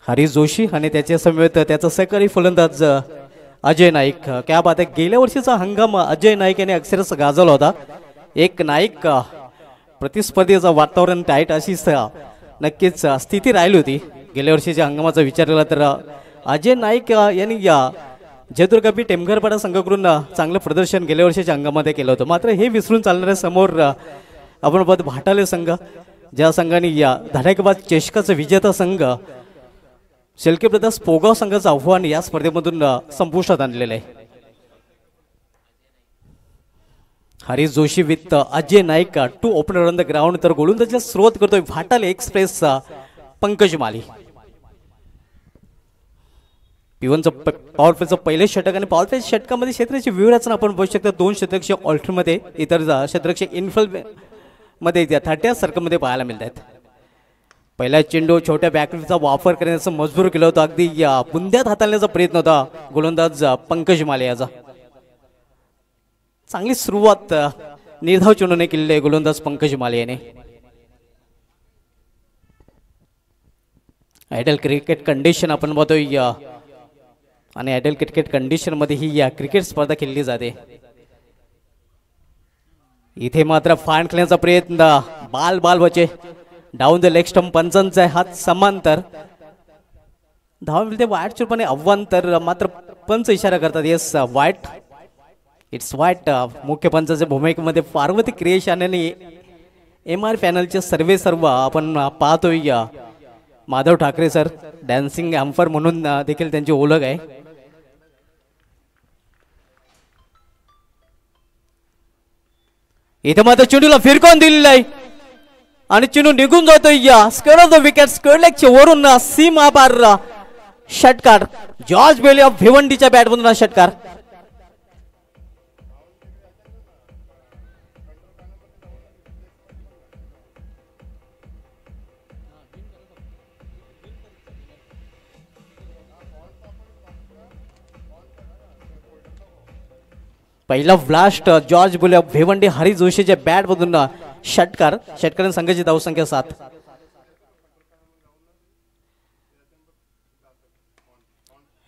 हरीश जोशी आणि त्याच्या समवेत त्याचा सहकारी फलंदाज अजय नाईक. क्या बात आहे. गेल्या वर्षीचा हंगाम अजय नाईक यांनी अक्षरशः गाजवला होता. एक नाईक प्रतिस्पर्धेचं वातावरण टाईट अशी नक्कीच स्थिती राहिली होती. गेल्या वर्षीच्या हंगामाचा विचार केला तर अजय नाईक यांनी या जयदुर्गा बी टेमघरपाडा संघाकडून चांगलं प्रदर्शन गेल्या वर्षीच्या हंगामामध्ये केलं होतं. मात्र हे विसरून चालणाऱ्या समोर आपण पाहतो भाटाले संघ, ज्या संघाने या धडाकेबाज चषकाचा विजेता संघ शेलके ब्रदर्स पोगाव संघाचं आव्हान या स्पर्धेमधून संपुष्टात आणलेलं आहे. Harish Joshi with Ajay Naik two opener on the ground. तर गोलंदाजीला सुरुवात करतोय भाटाले एक्सप्रेसचा पंकज माली. पिवनचं पॉवर प्लेचं पहिले षटक आणि पॉवर प्ले षटकामध्ये क्षेत्राची व्यूहरचना आपण बघू शकता. 2 क्षेत्ररक्षक ऑल्टरमध्ये, इतर क्षेत्ररक्षक इनफिल्ड मध्ये 30 सर्कलमध्ये पाहायला मिळतात. पहिला चेंडू छोट्या बॅकचा वापर करण्याचा मजबूर केला होता. अगदी बुंद्यात हाताळण्याचा प्रयत्न होता गोलंदाज पंकज माले याचा. चांगली सुरुवात निर्धाव चेंडूने केलेली आहे गोलंदाज पंकज माले याने. आयडल क्रिकेट कंडिशन आपण बघतोय आणि आयडल क्रिकेट कंडिशन मध्ये ही या क्रिकेट स्पर्धा खेळली जाते. इथे मात्र फाईन खेळण्याचा प्रयत्न बाल बचे डाऊन द लेग स्टंप. पंचांचा हात समांतर धाव मिळते वाईट चुरपाने आव्हान. तर मात्र पंच इशारा करतात येस वाईट, इट्स वाईट. मुख्य पंचाच्या भूमिकेमध्ये पार्वती क्रिएशन आणि MR पॅनलचे सर्व आपण पाहतोय. Madhav Thackeray sir dancing umpire म्हणून देखील त्यांची ओळख आहे. इथे मात्र चेंडूला फिरकून दिलेला आहे आणि चेंडू निघून जातोय. Square of the wicket, square लेगच्या वरून सीमा पार षटकार. जॉर्ज बेली ऑफ भिवंडीच्या बॅटमधून षटकार. पहिला blast George Bailey of Bhiwandi Harish जोशीच्या बॅटमधून षटकार. षटकारांनी संघाची धावसंख्या 7.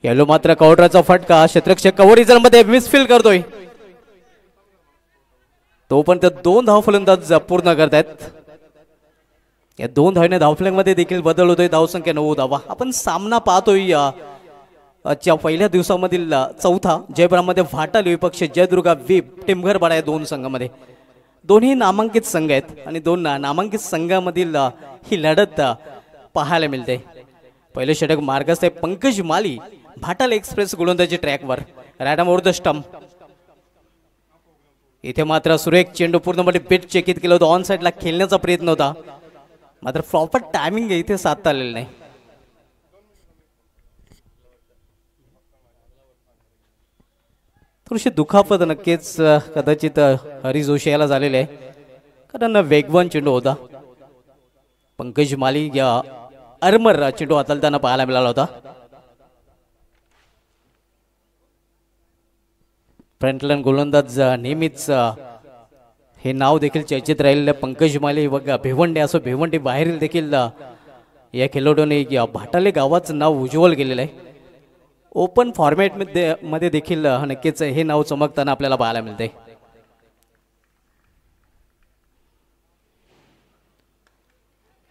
येलो मात्र कवडराचा फटका. क्षेत्ररक्षक कव्हर मध्ये मिसफील्ड करतोय. तोपर्यंत 2 धाव फलंदाज पूर्ण करतायत. या 2 धावने धावफलकामध्ये देखील बदल होतोय. धावसंख्या 9 धावा. आपण सामना पाहतोय च्या पहिल्या दिवसामधील चौथा. जयपुरामध्ये भाटाले विपक्ष जयदुर्गा बी टेमघरपाडा या 2 संघामध्ये. दोन्ही नामांकित संघ आहेत आणि 2 नामांकित संघामधील ही लढत पाहायला मिळते. पहिले षटक मार्गस्थ आहे पंकज माली भाटाले एक्सप्रेस गोलंदाजी ट्रॅकवर. Random over the stump. इथे मात्र सुरेख चेंडू पूर्णपणे पिच चेकित केलं होतं. ऑन साईडला खेळण्याचा प्रयत्न होता, मात्र प्रॉपर टायमिंग इथे साधता आलेलं नाही. थोडीशी दुखापत नक्कीच कदाचित हरीश जोशी याला झालेले आहे, कारण वेगवान चेंडू होता. पंकज माली या आर्मर चेंडू हाताळताना पाहायला मिळाला होता. फ्रंटलाईन गोलंदाज नेहमीच हे नाव देखील चर्चेत राहिलेलं पंकज माली. बघा भिवंडी असो, भिवंडी बाहेरील देखील या खेळाडूने या भाटाले गावाचं नाव उज्ज्वल केलेलं आहे. ओपन फॉर्मॅट मध्ये देखील नक्कीच हे नाव चमकताना आपल्याला पाहायला मिळते.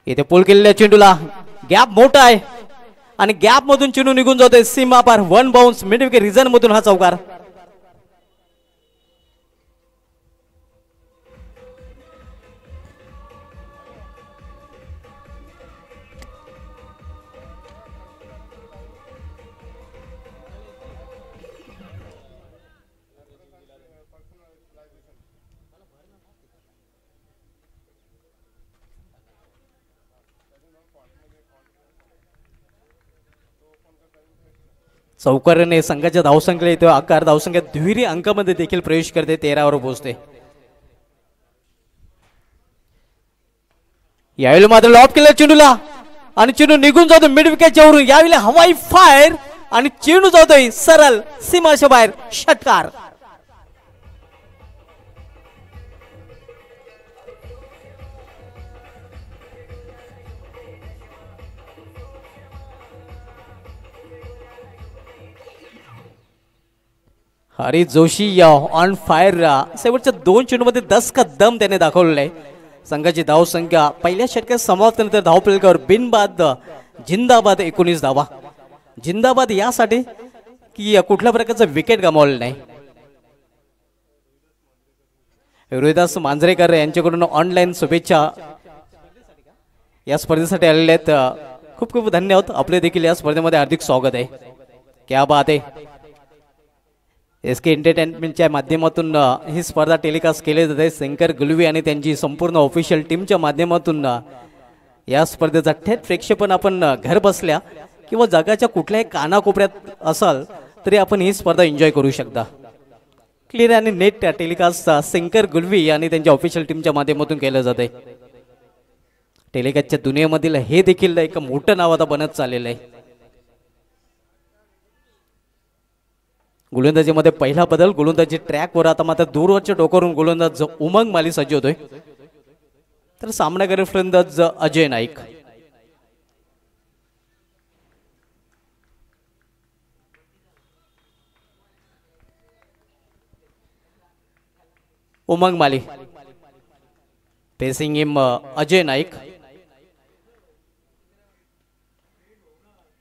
इथे पोल केलेल्या चेंडूला गॅप मोठा आहे आणि गॅप मधून चेंडू निघून जातोय सीमा पार. 1 बाउन्स मिड विकेट रिझन मधून हा चौकार. चौकाराने संघाच्या धावसंख्येला येतो आकार. धावसंख्या दुहेरी अंकामध्ये देखील प्रवेश करते, 13 वर पोहोचते. यावेळी मात्र लॉप केलं चेंडूला आणि चेंडू निघून जातो मिड विकेटच्या वरून. यावेळी हवाई फायर आणि चेंडू जातोय सरळ सीमाच्या बाहेर. षटकार. Hari Joshi on fire. शेवटच्या 2 चेंडूमध्ये 10 का दम त्याने दाखवलेला आहे. संघाची धाव संख्या पहिल्या षटकात समाप्त नंतर धाव फलकावर बिनबाद जिंदाबाद 19 धावा. जिंदाबाद यासाठी की कुठल्या प्रकारचं विकेट गमावलं नाही. रोहिदास मांजरेकर यांच्याकडून ऑनलाईन शुभेच्छा या स्पर्धेसाठी आलेले आहेत. खूप खूप धन्यवाद. आपले देखील या स्पर्धेमध्ये हार्दिक स्वागत आहे. क्या बात आहे. SK एंटरटेनमेंटच्या माध्यमातून ही स्पर्धा टेलिकास्ट केली जाते. शंकर गुलवी आणि त्यांची संपूर्ण ऑफिशियल टीमच्या माध्यमातून या स्पर्धेचा थेट प्रक्षेपण आपण घर बसल्या किंवा जगाच्या कुठल्याही कानाकोपऱ्यात असाल तरी आपण ही स्पर्धा एन्जॉय करू शकता. क्लिअर आणि नेट टेलिकास्ट शंकर गुलवी आणि त्यांच्या ऑफिशियल टीमच्या माध्यमातून केलं जाते. टेलिकास्टच्या दुनियेमधील हे देखील एक मोठं नाव आता बनत चाललेलं आहे. गोलंदाजीमध्ये पहिला बदल. गोलंदाजी ट्रॅकवर आता मात्र दूरवरच्या डोक्यावरून गोलंदाज उमंग माली सज्ज होतोय. तर सामनावीर फलंदाज अजय नाईक. उमंग माली पेसिंग हिम अजय नाईक.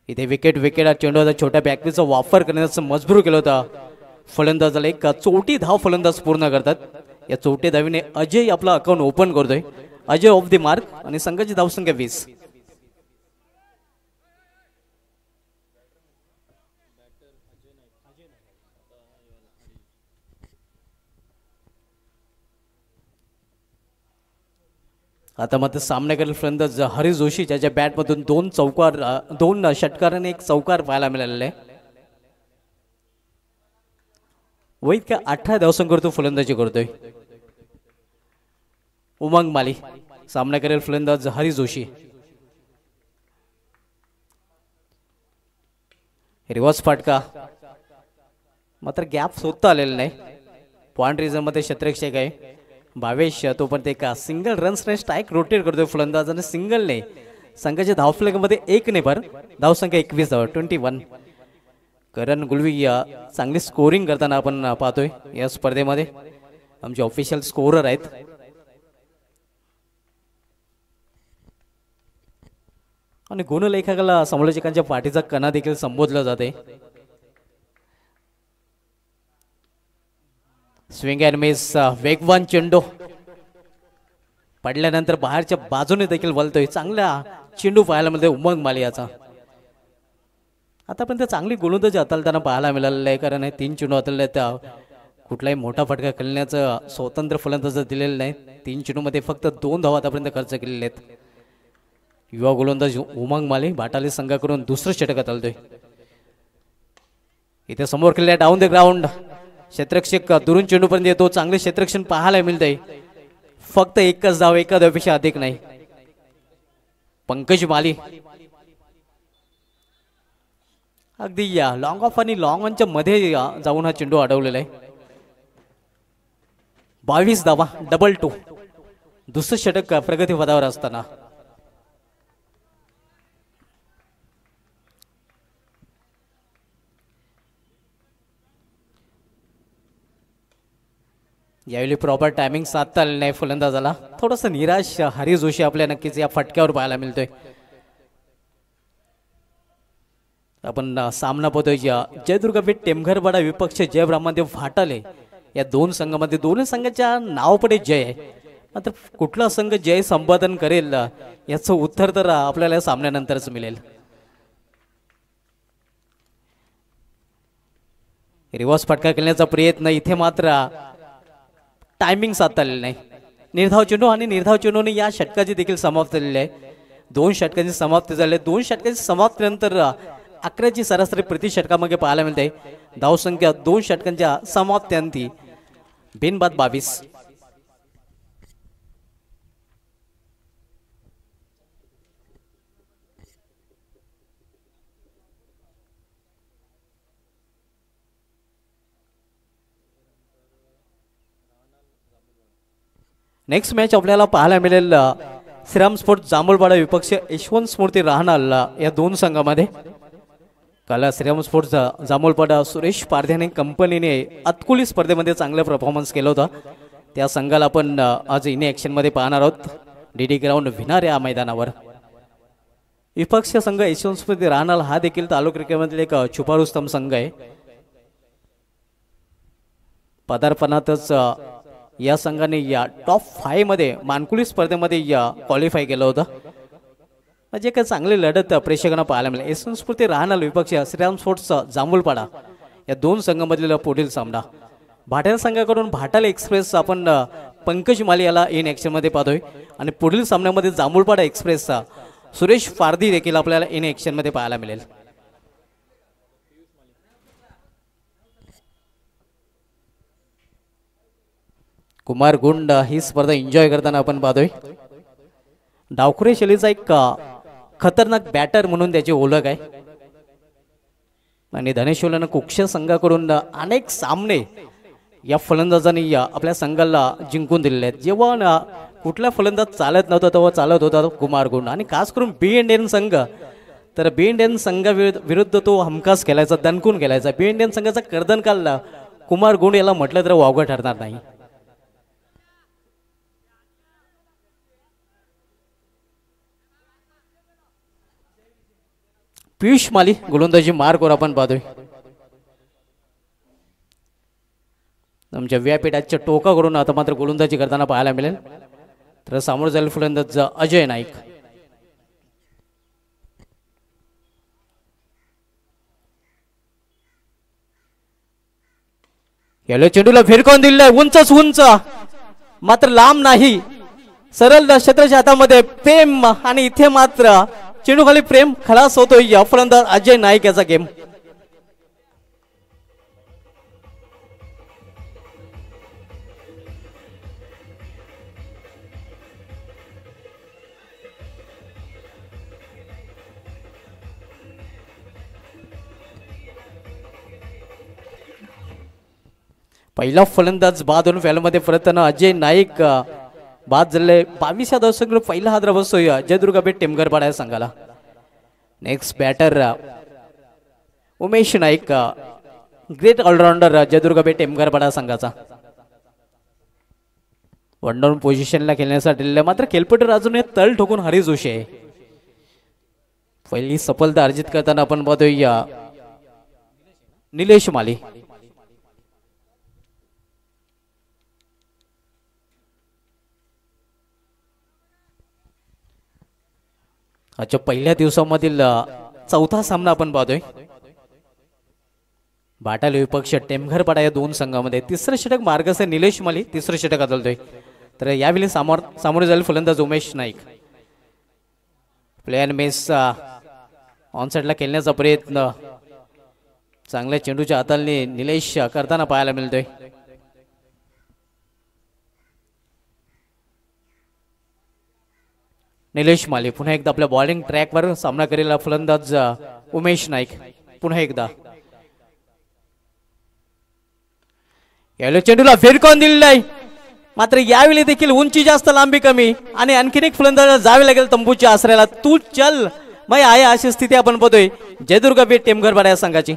इथे विकेट चेंडू होता. छोट्या बॅकचा वापर करण्याचा मजबूर केला होता फलंदाजाला. एक चौटी धाव फलंदाज पूर्ण करतात. या चौटी धावीने अजय आपला अकाउंट ओपन करतोय. अजय ऑफ द मार्क आणि संघाची धावसंख्या 20. आता मात्र सामन्याकडील फलंदाज हरी जोशी ज्याच्या बॅटमधून 2 षटकार आणि 1 चौकार पाहायला मिळालेला आहे. वैद का 18 धावसंख्येवर तो फलंदाजी करतोय. उमंग माली सामन्याकडील फलंदाज हरी जोशी. रिवर्स फाटका मात्र गॅप शोधता आलेला नाही. पॉइंट रिझन मध्ये क्षेत्ररक्षक आहे भावेश. तो पण एक सिंगल रन्सने स्ट्राईक रोटेट करतोय फलंदाज आणि सिंगलने संघाच्या धावफलकामध्ये 1 ने भर. धावसंख्या 21 21. करण गुलवी चांगली स्कोरिंग करताना आपण पाहतोय या स्पर्धेमध्ये. आमचे ऑफिशियल स्कोरर आहेत. आणि गुणलेखकाला समालोचकांच्या पाठीचा कणा देखील संबोधला जाते. Swing and miss. वेगवान चेंडू पडल्यानंतर बाहेरच्या बाजूने देखील वळतोय. चांगला चेंडू पाहायला मिळतोय उमंग माली याचा. आतापर्यंत चांगली गोलंदाजी हाताळताना पाहायला मिळालेलं आहे. कारण 3 चेंडू हाताळले त्या कुठलाही मोठा फटका खेळण्याचं स्वतंत्र फलंदाज दिलेलं नाही. 3 चेंडूमध्ये फक्त 2 धावा आतापर्यंत खर्च केलेले आहेत. युवा गोलंदाज उमंग माली बाटाली संघाकडून दुसरं षटक हाताळतोय. इथे समोर खेळल्या डाऊन द ग्राउंड. क्षेत्ररक्षक दुरून चेंडूपर्यंत येतो. चांगले क्षेत्ररक्षण पाहायला मिळतंय. फक्त एकच धाव, एका धावेपेक्षा अधिक नाही. पंकज माली अगदी लॉंग ऑफ आणि लॉंग ऑनच्या मध्ये जाऊन हा चेंडू अडवलेला आहे. 22 धावा, डबल 2. दुसरं षटक प्रगती पदावर असताना यावेळी प्रॉपर टायमिंग साधता आलेलं नाही फलंदाजाला. थोडंसं निराश हरी जोशी आपल्या नक्कीच या फटक्यावर पाहायला मिळतोय. आपण सामना पाहतोय जयदुर्गा विथ टेमघरवाडा विपक्ष जय ब्रह्मदेव फाटाले या 2 संघामध्ये. 2 संघाच्या नावापुढे जय आहे. मात्र कुठला संघ जय संपादन करेल याचं उत्तर तर आपल्याला सामन्यानंतरच मिळेल. रिवर्स फटका खेळण्याचा प्रयत्न इथे मात्र टायमिंग साधता आलेलं नाही. निर्धाव चेंडू आणि निर्धाव चेंडूने या षटकाची देखील समाप्ती झालेली आहे. 2 षटकांची समाप्ती झाली. 2 षटकांची समाप्तीनंतर 11ची सरासरी प्रति षटकामागे पाहायला मिळते. धावसंख्या 2 षटकांच्या समाप्त्यांती बिनबाद 22. नेक्स्ट मॅच आपल्याला पाहायला मिळेल श्रीराम स्पोर्ट जांभूळवाडा विपक्ष यशवंत स्मृती राहणार या 2 संघामध्ये. काल श्रीराम स्पोर्ट्स जांभूळपाडा सुरेश पारधे आणि कंपनीने अतकुली स्पर्धेमध्ये चांगला परफॉर्मन्स केला होता. त्या संघाला आपण आज इन ॲक्शनमध्ये पाहणार आहोत डीडी ग्राउंड विनार या मैदानावर. विपक्ष संघ यशवंतमध्ये राहणार हा देखील तालुका क्रिकेटमधील एक छुपारुस्तम संघ आहे. पदार्पणातच या संघाने या टॉप 5 मध्ये मानकुली स्पर्धेमध्ये क्वालिफाय केलं होतं. म्हणजे काय चांगली लढत प्रेक्षकांना पाहायला मिळाली. यशवंतस्फूर्ती राहणार विपक्ष श्रीराम स्पोर्ट्स जांभूळपाडा या दोन संघांमधील पुढील सामना. भाटाल संघाकडून भाटाल एक्सप्रेस आपण पंकज माली याला इन ॲक्शनमध्ये पाहतोय आणि पुढील सामन्यामध्ये जांभूळपाडा एक्सप्रेसचा सुरेश पारधी देखील आपल्याला इन ॲक्शनमध्ये पाहायला मिळेल. कुमार गुंड ही स्पर्धा एन्जॉय करताना आपण पाहतोय. डावखुरे शैलीचा एक खतरनाक बॅटर म्हणून त्याची ओळख आहे आणि धनेश्वरनं कुक्ष संघाकडून अनेक सामने या फलंदाजांनी आपल्या संघाला जिंकून दिलेले आहेत. जेव्हा कुठला फलंदाज चालत नव्हता तेव्हा चालत होता कुमार गुंड आणि खास करून BNN संघ तर BNN संघाविरुद्ध तो हमखास खेळायचा, दणकून खेळायचा. BNN संघाचा कर्दन काल कुमार गुंड याला म्हटलं तर वावगं ठरणार नाही. पियुष माली गोलंदाजी मार्कवर आपण पाहतोय. आमच्या व्यापीठाच्या टोकाकडून आता मात्र गोलंदाजी करताना पाहायला मिळेल. तर समोर जाईल फलंदाज अजय नाईक. याला चेंडूला फिरकावून दिलेला उंचच उंच मात्र लांब नाही, सरळ क्षेत्राच्या हातामध्ये प्रेम आणि इथे मात्र चेंडू खाली प्रेम खलास होतोय या फलंदाज अजय नाईक याचा गेम. पहिला फलंदाज बाद होऊन फॅलमध्ये परतताना अजय नाईक बाद झाले. 22 दशक पहिला हादरा बसतोय जयदुर्गा बेट टेमघरपाडा या संघाला. Next batter Umesh Naik, great allrounder Jaidurga Bet Temgharpada संघाचा. वन डाऊन पोझिशनला खेळण्यासाठी मात्र खेळपट्टीवर अजून तळ ठोकून हरी जोशी आहे. पहिली सफलता अर्जित करताना आपण पाहतोय निलेश माली. आजच्या पहिल्या दिवसामधील चौथा सामना आपण पाहतोय. भाटाल विपक्ष टेमघरपाडा या दोन संघामध्ये तिसरं षटक मार्गस्थ निलेश माली तिसरं षटक बदलतोय. तर यावेळी सामोरे जाईल फलंदाज Umesh Naik. Player mess on साइडला खेळण्याचा प्रयत्न चांगल्या चेंडूच्या हाताने निलेश करताना पाहायला मिळतोय. निलेश माली पुन्हा एकदा आपल्या बॉलिंग ट्रॅकवर सामना करेल फलंदाज उमेश नाईक. पुन्हा एकदा यावेळी चेंडूला फिरकावून दिलेला आहे मात्र यावेळी देखील उंची जास्त लांबी कमी आणि आणखीन एक फलंदाज जावे लागेल तंबूच्या आसऱ्याला. तू चल मै आहे अशी स्थिती आपण पाहतोय जयदुर्गा बेट टेमघरपाडा या संघाची.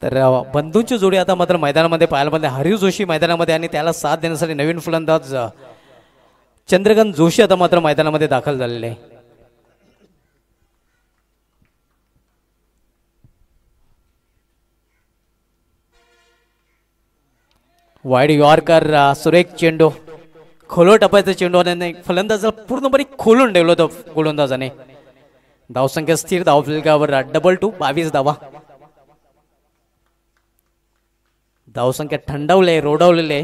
तर बंधूंची जोडी आता मात्र मैदानामध्ये पाहायला मिळते. हरीव जोशी मैदानामध्ये आणि त्याला साथ देण्यासाठी नवीन फलंदाज चंद्रकांत जोशी आता मात्र मैदानामध्ये दाखल झालेले आहे. वाईड यॉर्कर सुरेख चेंडू खोलो टपायचा चेंडू आणि फलंदाजाला पूर्णपणे खोलून ठेवलं होतं गोलंदाजाने. धावसंख्या स्थिर धावफलकावर 2-2 22 धावा. धावसंख्या थंडावले, रोडावलेले,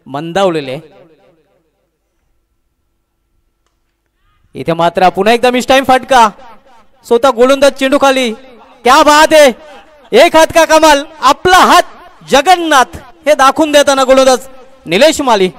मंदावलेले. इथे मात्र पुन्हा एकदा मिस टाइम फटका. स्वतः गोलंदाज चेंडू खाली. क्या बात आहे. एक हात का कमाल. आपला हात जगन्नाथ हे दाखवून देताना गोलंदाज निलेश माली.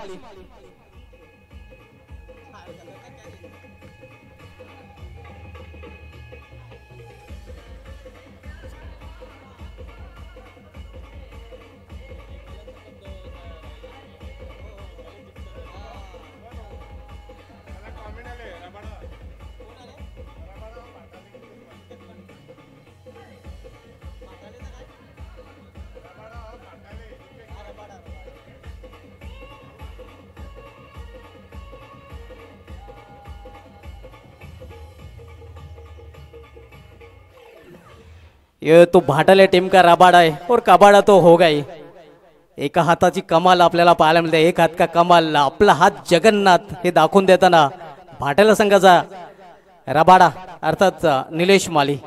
ये तो भाटाले टीम का रबाडा है और कबाडा तो होगा ही. एका हाताची कमाल आपल्याला पाहायला मिळते. एक हात का कमाल. आपला हात जगन्नाथ हे दाखवून देताना भाटाला संघाचा रबाडा अर्थात निलेश माली.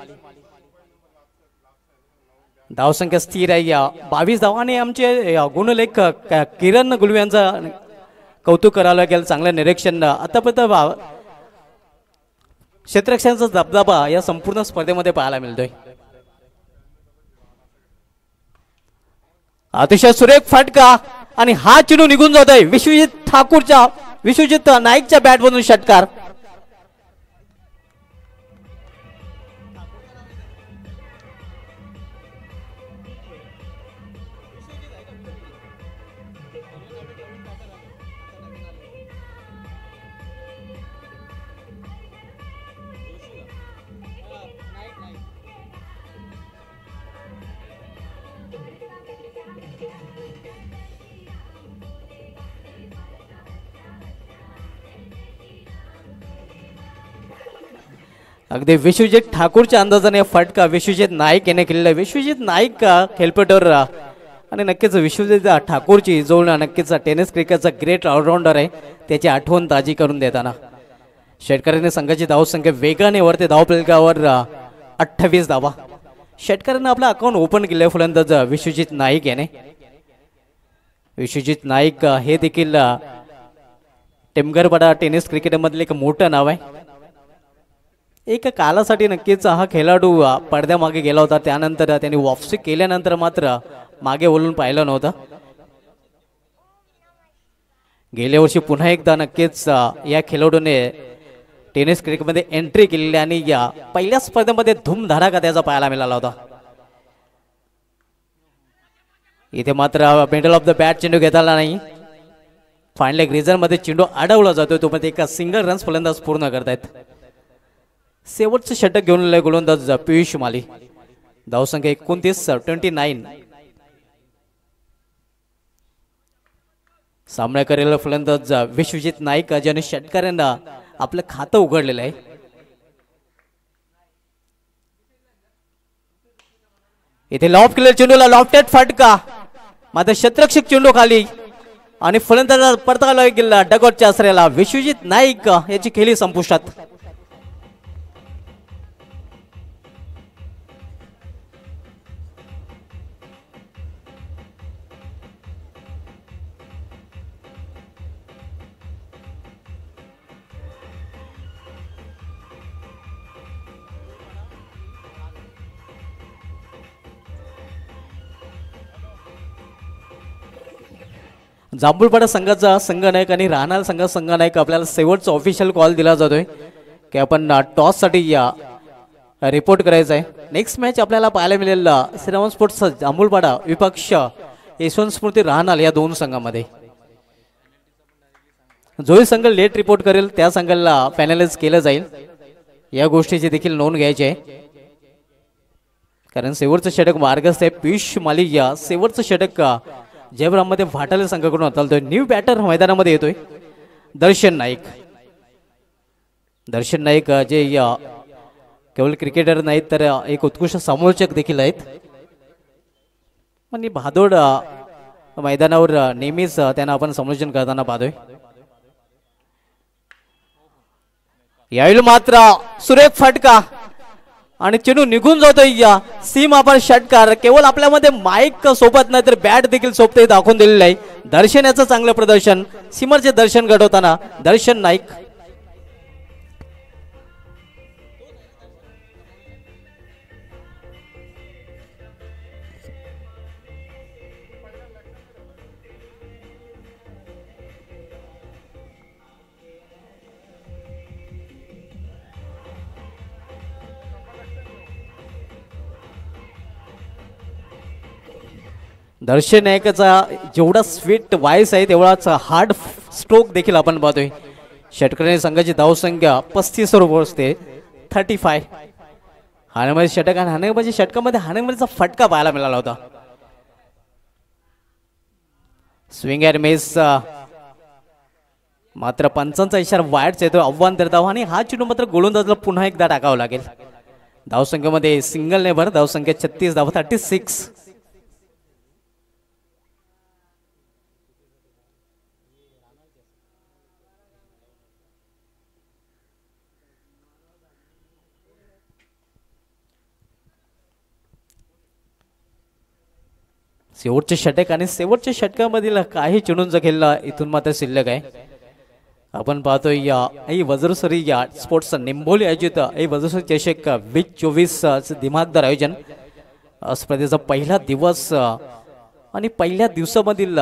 धावसंख्या स्थिर आहे. 22 धावा आणि आमचे गुणलेखक किरण गुलवे यांचा कौतुक करायला गेलं. चांगलं निरीक्षण. आतापर्यंत क्षेत्ररक्षणाचा दबदबा या संपूर्ण स्पर्धेमध्ये पाहायला मिळतोय. अतिशय सुरेख फटका आणि हा चेंडू निघून जातोय. विश्वजित नाईकच्या बॅट मधून षटकार. अगदी विश्वजित ठाकूरच्या अंदाजाने फटका विश्वजित नाईक याने केलेला. विश्वजित नाईक खेळपट्टीवर आणि नक्कीच विश्वजित ठाकूरची जोडणं नक्कीच टेनिस क्रिकेटचा ग्रेट ऑलराऊंडर आहे. त्याची आठवण ताजी करून देताना षटकाराने संघाची धावसंख्या वेगाने वरते धावफलकावर 28 धावा. षटकाराने आपला अकाउंट ओपन केले फलंदाज विश्वजित नाईक याने. विश्वजित नाईक हे देखील टिमगरपाडा टेनिस क्रिकेटमधले एक मोठं नाव आहे. एक कालासाठी नक्कीच हा खेळाडू पडद्यामागे गेला होता. त्यानंतर त्यांनी वापसी केल्यानंतर मात्र मागे वळून पाहिलं नव्हतं. गेल्या वर्षी पुन्हा एकदा नक्कीच या खेळाडूने टेनिस क्रिकेटमध्ये एंट्री केलेली आणि या पहिल्या स्पर्धेमध्ये धूमधडाका त्याचा पाहायला मिळाला होता. इथे मात्र मिडल ऑफ द बॅट चेंडू घेताना नाही. फायनल ग्रीजर मध्ये चेंडू अडवला जातोय. तो मध्ये एका सिंगल रन्स फलंदाज पूर्ण करतायत. शेवटचं षटक घेऊन गोलंदाज पियुष माली. धावसंख्या 29. सामना करेल फलंदाज विश्वजित नाईक ज्याने षटकारांना आपलं खातं उघडलेलं आहे. इथे लॉफ्ट केलेला चेंडूला लॉफ्टेड फटका. मात्र क्षेत्ररक्षक चेंडू खाली आणि फलंदाज परताला गेला डगॉटच्या आश्रयाला. विश्वजित नाईक याची खेळी संपुष्टात. जांभूळपाडा संघाचा संघनायक आणि राहणार संघाचा संघनायक आपल्याला शेवटचा ऑफिशियल कॉल दिला जातोय की आपण टॉस साठी रिपोर्ट करायचा आहे. नेक्स्ट मॅच आपल्याला पाहायला मिळेल श्रीराम स्पोर्ट्स जांभूळपाडा विपक्ष यशवंत स्मृती राहणार या दोन संघामध्ये. जो संघ लेट रिपोर्ट करेल त्या संघाला फायनलाइज केलं जाईल. या गोष्टीची देखील नोंद घ्यायची आहे कारण शेवटचं षटक मार्गस्थ आहे. पियुष माली या शेवटचं षटक जयब्राममध्ये भाटाले संघाकडून हाताळतोय. न्यू बॅटर मैदानामध्ये येतोय दर्शन नाईक. दर्शन नाईक जे केवळ क्रिकेटर नाहीत तर एक उत्कृष्ट समालोचक देखील आहेत. आणि भादोड मैदानावर नेहमीच त्यांना आपण समालोचन करताना पाहतोय. यावेळी मात्र सुरेख फटका आणि चेंडू निघून जातोय या सीमा पार षटकार. केवळ आपल्यामध्ये माईक सोबत नाही तर बॅट देखील सोबत दाखवून दिलेलं आहे. दर्शन याचं चांगलं प्रदर्शन, सीमरचे दर्शन घडवताना दर्शन नाईक. दर्शन नायकाचा जेवढा स्वीट व्हाईस आहे तेवढाच हार्ड स्ट्रोक देखील आपण पाहतोय. षटकाने संघाची धावसंख्या 35 वर असते 35. हाणेमध्ये षटक आणि हाणेमध्ये षटकामध्ये हाणेमध्येचा फटका पाहायला मिळाला होता. स्विंग अँड मिस मात्र पंचांचा इशारा वाईटच येतो. आव्हान तर धाव आणि हा चेंडू मात्र गोलंदाजला पुन्हा एकदा टाकावा लागेल. धावसंख्येमध्ये सिंगल ने भर धावसंख्या 36 धाव 36. शेवटचे षटक आणि शेवटच्या षटकामधील काही चेंडूंचा खेळ इथून मात्र शिल्लक आहे. आपण पाहतोय या वज्रसरी या स्पोर्ट्स निंबोली आयोजित वज्रसरी चषक 2024 दिमागदार आयोजन. स्पर्धेचा पहिला दिवस आणि पहिल्या दिवसामधील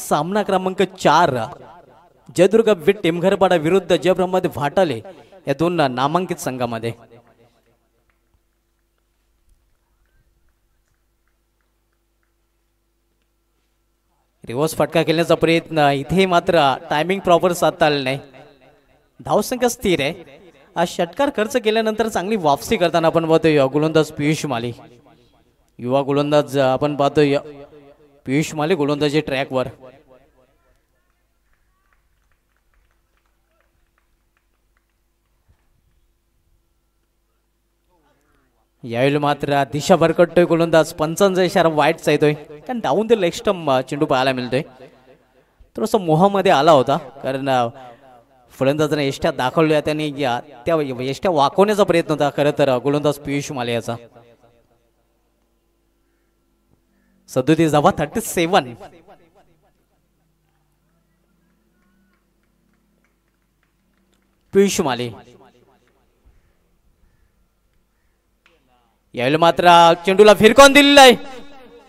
सामना क्रमांक 4 जयदुर्ग विट टेमघरपाडा विरुद्ध जयब्रह्मदेव भाटाले या दोन नामांकित संघामध्ये. रिव्हर्स फटका खेळण्याचा प्रयत्न इथे मात्र टायमिंग प्रॉपर साधता आलं नाही. धावसंख्या स्थिर आहे. आज षटकार खर्च केल्यानंतर चांगली वापसी करताना आपण पाहतोय गोलंदाज पियुष माली, युवा गोलंदाज आपण पाहतोय पियुष माली गोलंदाजी ट्रॅकवर. यावेळी मात्र दिशा भरकटतोय गोलंदाज. पंचांचा इशारा वाईटचा येतोय कारण डाऊन द लेग स्टंप चेंडू पाहायला मिळतोय. थोडंसं मोहामध्ये आला होता कारण फलंदाजाने एष्ट्या दाखवल्या त्यांनी त्या एष्ट्या वाकवण्याचा प्रयत्न होता खरं तर गोलंदाज पियुष माले याचा. 37 धावा 37. पियुष माले यावेळी मात्र चेंडूला फिरकावून दिलेला आहे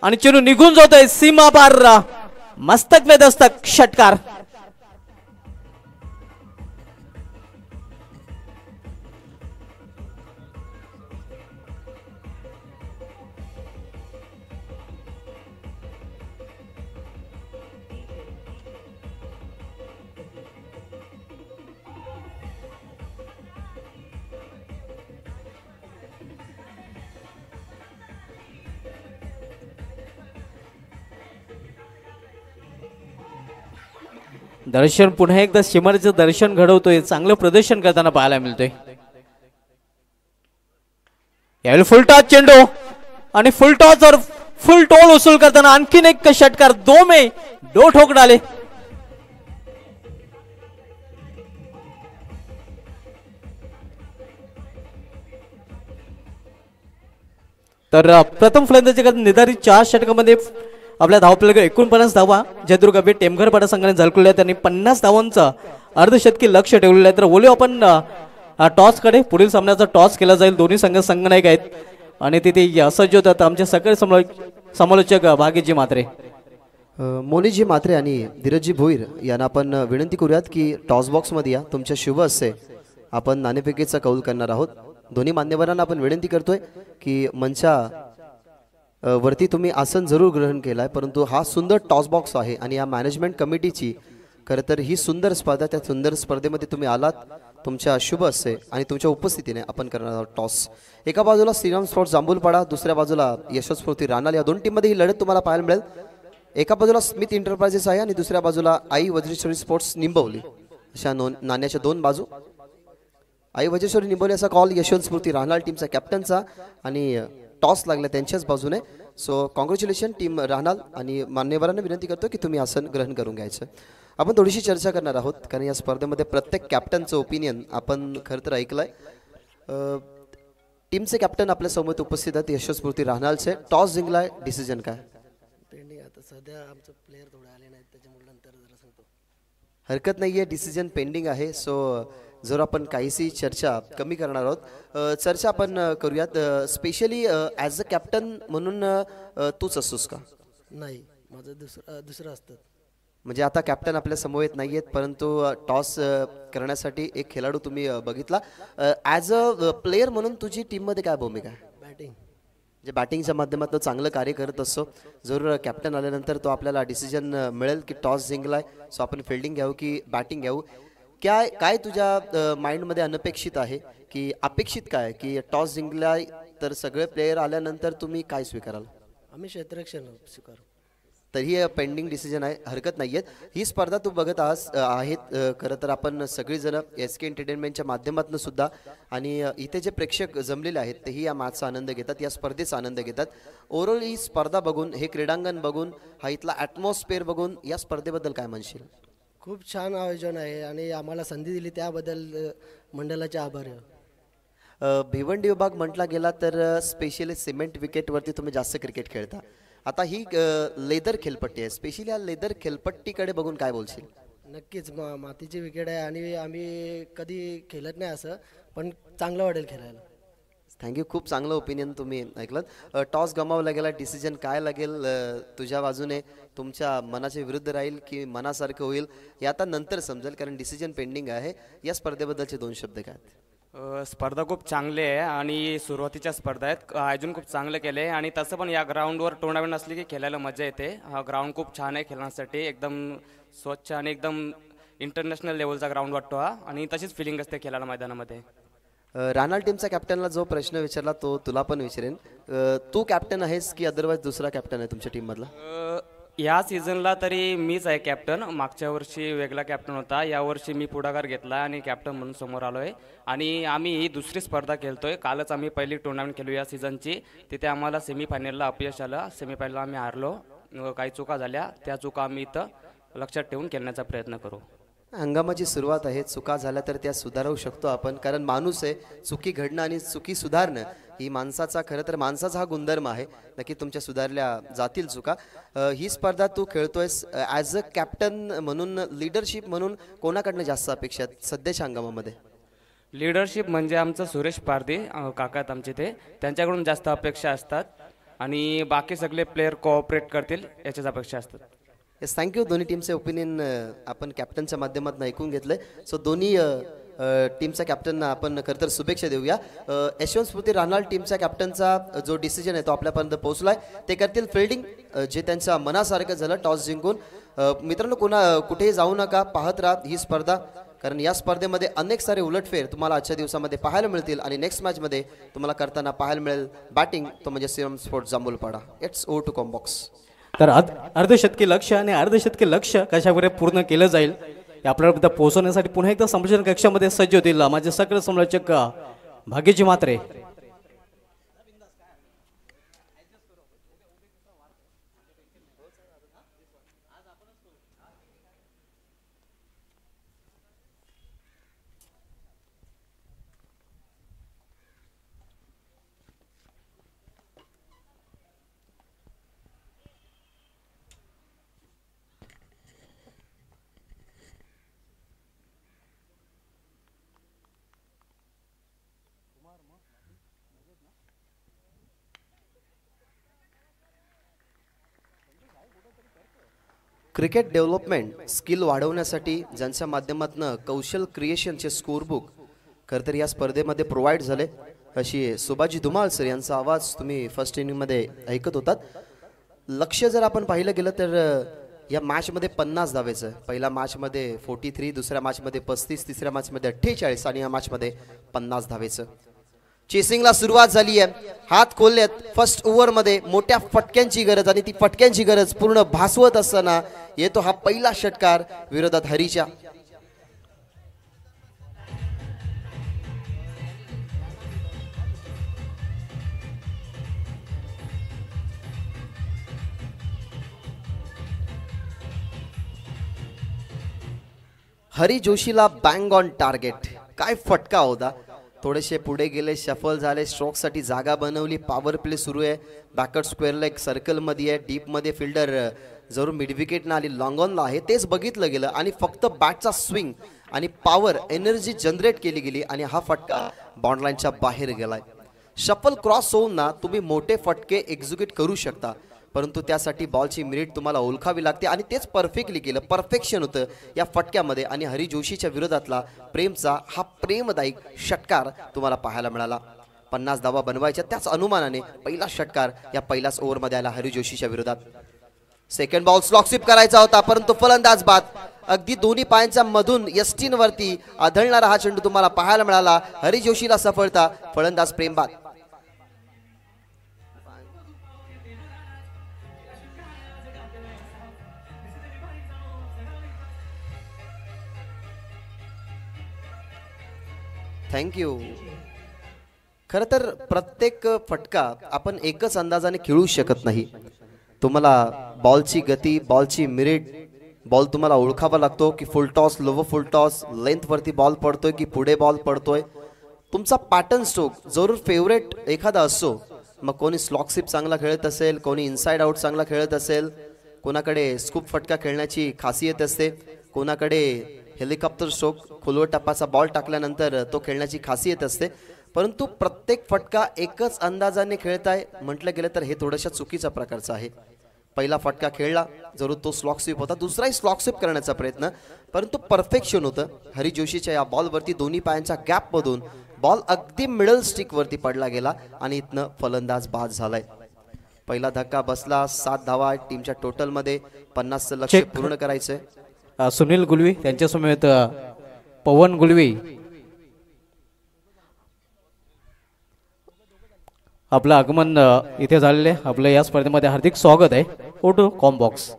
आणि चेंडू निघून जातोय सीमा पार. मस्तक वेदस्तक षटकार. दर्शन पुन्हा एकदा शिमरचं दर्शन घडवतोय. चांगलं प्रदर्शन करताना पाहायला मिळतोय. यावेळी फुल टॉस चेंडू आणि फुल टॉस और फुल टोल वसूल करताना आणखीन एक षटकार. 2 मे 2 ठोक डाले. तर प्रथम फलंदाजी निर्धारित 4 षटकामध्ये आपल्या धावपलक 49 धावा जयदुर्ग विट टेमघरपाडा संघाने झळकवल्या. त्यांनी 50 धावांचा अर्धशतकी लक्ष ठेवलेलं आहे. तर बोलू आपण टॉस कडे. पुढील सामन्याचा टॉस केला जाईल. दोन्ही संघनायक आहेत आणि तिथे सज्ज होतात आमचे सकाळी समालोचक भागीजी म्हात्रे, मोनीजी म्हात्रे आणि धीरजजी भोईर यांना आपण विनंती करूयात की टॉस बॉक्स मध्ये या. तुमच्या शुभ असते आपण नाणेफेकीचा कौल करणार आहोत. दोन्ही मान्यवरांना आपण विनंती करतोय की मंचा वरती तुम्ही आसन जरूर ग्रहण केलाय, परंतु हा सुंदर टॉस बॉक्स आहे आणि या मॅनेजमेंट कमिटीची खरं तर ही सुंदर स्पर्धा, त्या सुंदर स्पर्धेमध्ये तुम्ही आलात. तुमच्या शुभ असते आणि तुमच्या उपस्थितीने आपण करणार आहोत टॉस. एका बाजूला श्रीराम स्पोर्ट्स जांभूलपाडा, दुसऱ्या बाजूला यशवंत स्फूर्ती रानाल. या दोन टीममध्ये ही लढत तुम्हाला पाहायला मिळेल. एका बाजूला स्मिथ एंटरप्राइजेस आहे आणि दुसऱ्या बाजूला आई वज्रेश्वरी स्पोर्ट्स निंबवली. अशा नाण्याच्या दोन बाजू. आई वज्रेश्वरी निंबवली असा कॉल यशवंत स्फूर्ती रानाल टीमचा कॅप्टनचा आणि टॉस लागला त्यांच्याच बाजूने. सो कॉंग्रॅच्युलेशन टीम रानाल आणि मान्यवरांना विनंती करतो की तुम्ही आसन ग्रहण करून घ्यायचं. आपण थोडीशी चर्चा करणार आहोत कारण या स्पर्धेमध्ये प्रत्येक कॅप्टनचं ओपिनियन आपण खरं तर ऐकलंय. टीमचे कॅप्टन आपल्या समोर उपस्थित आहेत यशस्फूर्ती राहणालचे. टॉस जिंकलाय, डिसिजन काय? पेंडिंग आता सध्या आमचं प्लेयर थोडे आले नाहीत त्याच्यामुळे नंतर जरा सांगतो. हरकत नाही आहे, डिसिजन पेंडिंग आहे. सो जर आपण काहीशी चर्चा कमी करणार आहोत, चर्चा आपण करूयात. स्पेशली ॲज अ कॅप्टन म्हणून तूच असतोस का? नाही, माझं दुसरं असतं. म्हणजे आता कॅप्टन आपल्या समोर येत नाही आहेत, परंतु टॉस करण्यासाठी एक खेळाडू तुम्ही बघितला. ॲज अ प्लेयर म्हणून तुझी टीममध्ये काय भूमिका आहे? बॅटिंग. जे बॅटिंगच्या माध्यमातून चांगलं कार्य करत असतो. जरूर कॅप्टन आल्यानंतर तो आपल्याला डिसिजन मिळेल की टॉस जिंकलाय, सो आपण फिल्डिंग घ्यावं की बॅटिंग घ्यावं. काय तुझ्या माइंडमध्ये अनपेक्षित आहे की अपेक्षित काय की टॉस जिंकलाय तर सगळे प्लेयर आल्यानंतर तुम्ही काय स्वीकाराल? आम्ही क्षेत्ररक्षण स्वीकारू. तर ही पेंडिंग डिसिजन आहे, हरकत नाही आहे. ही स्पर्धा तू बघत आहेत. खरं तर आपण सगळीजणं SK एंटरटेनमेंटच्या माध्यमातून सुद्धा आणि इथे जे प्रेक्षक जमलेले आहेत तेही या मॅचचा आनंद घेतात, या स्पर्धेचा आनंद घेतात. ओव्हरऑल ही स्पर्धा बघून, हे क्रीडांगण बघून, हा इथला ॲटमॉस्फिअर बघून या स्पर्धेबद्दल काय म्हणशील? खूप छान आयोजन आहे आणि आम्हाला संधी दिली त्याबद्दल मंडळाचे आभार आहे. भिवंडी विभाग म्हटला गेला तर स्पेशली सिमेंट विकेटवरती तुम्ही जास्त क्रिकेट खेळता. आता ही लेदर खेळपट्टी आहे, स्पेशली या लेदर खेळपट्टीकडे बघून काय बोलशील? नक्कीच मातीची विकेट आहे आणि आम्ही कधी खेळत नाही असं, पण चांगलं वाटेल खेळायला. थँक्यू, खूप चांगलं ओपिनियन तुम्ही ऐकलं. टॉस गमावला गेला, डिसिजन काय लागेल तुझ्या बाजूने? तुमच्या मनाच्या विरुद्ध राहील की मनासारखं होईल हे आता नंतर समजेल, कारण डिसिजन पेंडिंग आहे. या स्पर्धेबद्दलचे 2 शब्द काय? स्पर्धा खूप चांगली आहे आणि सुरुवातीच्या स्पर्धा आहेत, आयोजन खूप चांगलं केलं आहे. आणि तसं पण या ग्राउंडवर टुर्नामेंट असली की खेळायला मजा येते. हा ग्राउंड खूप छान आहे खेळण्यासाठी, एकदम स्वच्छ आणि एकदम इंटरनॅशनल लेवलचा ग्राउंड वाटतो हा, आणि तशीच फिलिंग असते खेळायला मैदानामध्ये. रानाल टीमच्या कॅप्टनला जो प्रश्न विचारला तो तुला पण विचारेन. तू कॅप्टन आहेस की अदरवाईज दुसरा कॅप्टन आहे तुमच्या टीममधला? या सीझनला तरी मीच आहे कॅप्टन. मागच्या वर्षी वेगळा कॅप्टन होता, यावर्षी मी पुढाकार घेतला आणि कॅप्टन म्हणून समोर आलो आहे. आणि आम्ही ही दुसरी स्पर्धा खेळतोय. कालच आम्ही पहिली टुर्नामेंट खेळलो या सीझनची, तिथे आम्हाला सेमीफायनलला अपयश आलं. सेमीफायनलला आम्ही हारलो, काही चुका झाल्या, त्या चुका आम्ही इथं लक्षात ठेवून खेळण्याचा प्रयत्न करू. हंगामाची सुरुवात आहे, चुका झाल्या तर त्या सुधारू शकतो आपण, कारण माणूस आहे. चुकी घडणं आणि चुकी सुधारणं ही माणसाचा, खरं तर माणसाचा हा गुणधर्म आहे. नक्की तुमच्या सुधारल्या जातील चुका. ही स्पर्धा तू खेळतोयस ॲज अ कॅप्टन म्हणून, लिडरशिप म्हणून कोणाकडनं जास्त अपेक्षा आहेत सध्याच्या हंगामामध्ये? लीडरशिप म्हणजे आमचं सुरेश पारधी काका आहेत आमचे, ते त्यांच्याकडून जास्त अपेक्षा असतात आणि बाकी सगळे प्लेयर कोऑपरेट करतील याच्याच अपेक्षा असतात. Yes, thank you. दोन्ही टीमचे ओपिनियन आपण कॅप्टनच्या माध्यमातून ऐकून घेतलं. सो दोन्ही टीमच्या कॅप्टनना आपण खरं तर शुभेच्छा देऊया. यशवंतस्फूर्ती राहणार टीमच्या कॅप्टनचा जो डिसिजन आहे तो आपल्यापर्यंत पोहोचला आहे. ते करतील फिल्डिंग जे त्यांच्या मनासारखं झालं टॉस जिंकून. मित्रांनो, कुठेही जाऊ नका, पाहत राहा ही स्पर्धा, कारण या स्पर्धेमध्ये अनेक सारे उलटफेर तुम्हाला आजच्या दिवसामध्ये पाहायला मिळतील आणि नेक्स्ट मॅचमध्ये तुम्हाला करताना पाहायला मिळेल बॅटिंग, तो म्हणजे Shriram Sports Jambhulpada. It's over to comm box. तर अर्धशतकी लक्ष्य आणि अर्धशतकी लक्ष्य कशाप्रकारे पूर्ण केलं जाईल हे आपल्यापर्यंत पोहोचवण्यासाठी पुन्हा एकदा संभाषण कक्षामध्ये सज्ज होतील माझे सकल समालोचक भाग्यजी म्हात्रे. क्रिकेट डेव्हलपमेंट स्किल वाढवण्यासाठी ज्यांच्या माध्यमातून कौशल क्रिएशनचे स्कोरबुक खरं तर या स्पर्धेमध्ये प्रोव्हाइड झाले, अशी सुभाजी धुमाळ सर यांचा आवाज तुम्ही फर्स्ट इनिंगमध्ये ऐकत होतात. लक्ष्य जर आपण पाहिलं गेलं तर या मॅचमध्ये 50 धावेचं, पहिल्या मॅचमध्ये 43, दुसऱ्या मॅचमध्ये 35, तिसऱ्या मॅचमध्ये 48 आणि या मॅचमध्ये 50 धावेचं. चेसिंगला सुरुवात झाली आहे, हात खोललेत. फर्स्ट ओव्हरमध्ये मोठ्या फटक्यांची गरज आणि ती फटक्यांची गरज पूर्ण भासवत असताना येतो हा पहिला षटकार विरोधात हरीच्या. हरी जोशीला बँग ऑन टार्गेट. काय फटका होता. थोडेसे पुढे गेले, शफल झाले, स्ट्रोकसाठी जागा बनवली, पॉवर प्ले सुरू आहे, बॅकवर्ड स्क्वेअरला एक सर्कलमध्ये आहे, डीपमध्ये फिल्डर जरूर मिड विकेटनं आली, लॉंग ऑनला आहे, तेच बघितलं गेलं आणि फक्त बॅटचा स्विंग आणि पॉवर एनर्जी जनरेट केली गेली आणि हा फटका बॉन्डलाईनच्या बाहेर गेलाय. शफल क्रॉस होऊन ना तुम्ही मोठे फटके एक्झिक्यूट करू शकता, परंतु त्यासाठी बॉलची मिनिट तुम्हाला ओळखावी लागते आणि तेच परफेक्टली केलं. परफेक्शन होतं या फटक्यामध्ये आणि हरी जोशीच्या विरोधातला प्रेमचा हा प्रेमदायक षटकार तुम्हाला पाहायला मिळाला. 50 धावा बनवायच्या त्याच अनुमानाने पहिला षटकार या पहिल्याच ओव्हरमध्ये आला हरी जोशीच्या विरोधात. सेकंड बॉल स्लॉक स्वीप करायचा होता, परंतु फलंदाज बाद. अगदी दोन्ही पायांच्या मधून यष्टींवरती आदळणारा हा चेंडू तुम्हाला पाहायला मिळाला. हरी जोशीला सफलता, फलंदाज प्रेम बाद. थँक्यू. खरं तर प्रत्येक फटका आपण एकच अंदाजाने खेळू शकत नाही. तुम्हाला बॉलची गती, बॉलची मिरिट, बॉल तुम्हाला ओळखावा लागतो की full toss, lower full toss, लेंथवरती बॉल पडतोय की पुढे बॉल पडतोय. तुमचा पॅटर्न स्ट्रोक जरूर फेवरेट एखादा असो, मग कोणी स्लॉक स्वीप चांगला खेळत असेल, कोणी इनसाइड आउट चांगला खेळत असेल, कोणाकडे स्कूप फटका खेळण्याची खासियत असते, कोणाकडे हेलिकॉप्टर स्ट्रोक खोलवर टप्पाचा बॉल टाकल्यानंतर तो खेळण्याची खासियत असते. परंतु प्रत्येक फटका एकच अंदाजाने खेळताय म्हटलं गेलं तर हे थोड्याशा चुकीचा प्रकारचं आहे. पहिला फटका खेळला, जरूर तो स्लॉक स्वीप होता, दुसराही स्लॉक स्वीप करण्याचा प्रयत्न, परंतु परफेक्शन होतं. हरी जोशीच्या या बॉलवरती दोन्ही पायांच्या गॅपमधून बॉल अगदी मिडल स्टिकवरती पडला गेला आणि इथनं फलंदाज बाद झालाय. पहिला धक्का बसला. 7 धावा टीमच्या टोटलमध्ये. 50चं लक्ष्य पूर्ण करायचंय. सुनील गुलवी त्यांच्यासमवेत पवन गुलवी. आपलं आगमन इथे झालेले, आपलं या स्पर्धेमध्ये हार्दिक स्वागत आहे. ओटू कॉम्बॉक्स.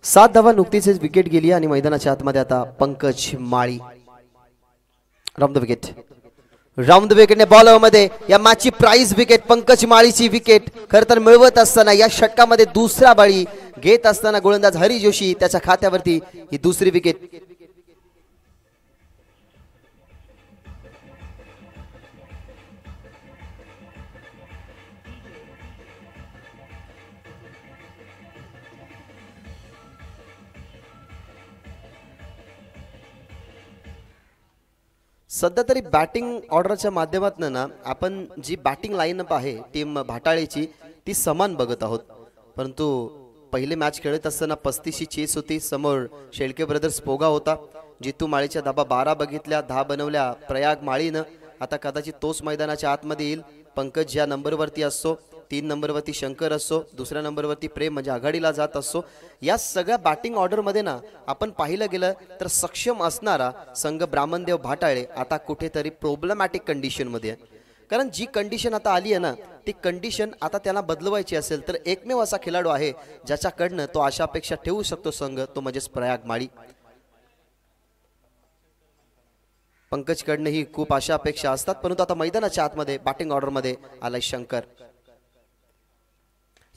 7 धावा नुकतीच विकेट गेली आणि मैदानाच्या आतमध्ये आता Pankaj Mali. Round the wicket. Round the विकेटने बॉलरमध्ये या मॅचची प्राइज विकेट, पंकज माळीची विकेट खरं तर मिळवत असताना या षटकामध्ये दुसरा बळी घेत असताना गोलंदाज हरी जोशी त्याच्या खात्यावरती ही दुसरी विकेट. सध्या तरी बॅटिंग ऑर्डरच्या माध्यमातून ना आपण जी बॅटिंग लाईनअप आहे टीम भाटाळेची ती समान बघत आहोत. परंतु पहिले मॅच खेळत असताना 35ची चेस होती. समोर शेळके ब्रदर्स पोगा होता. जितू माळीच्या धाबा 12 बघितल्या, 10 बनवल्या प्रयाग माळीनं. आता कदाचित तोच मैदानाच्या आतमध्ये येईल. पंकज ज्या नंबरवरती असतो, 3 नंबरवरती शंकर असतो, दुसऱ्या नंबरवरती प्रेम म्हणजे आघाडीला जात असतो. या सगळ्या बॅटिंग ऑर्डरमध्ये ना आपण पाहिलं गेलं तर सक्षम असणारा संघ ब्राह्मणदेव भाटाळे आता कुठेतरी प्रॉब्लेमॅटिक कंडिशनमध्ये आहे. कारण जी कंडिशन आता आली आहे ना ती कंडिशन आता त्यांना बदलवायची असेल तर एकमेव असा खेळाडू आहे ज्याच्याकडनं तो अशा अपेक्षा ठेवू शकतो संघ, तो म्हणजेच प्रयाग माळी. पंकजकडनं ही खूप अशा अपेक्षा असतात, परंतु आता मैदानाच्या आतमध्ये बॅटिंग ऑर्डरमध्ये आलाय शंकर.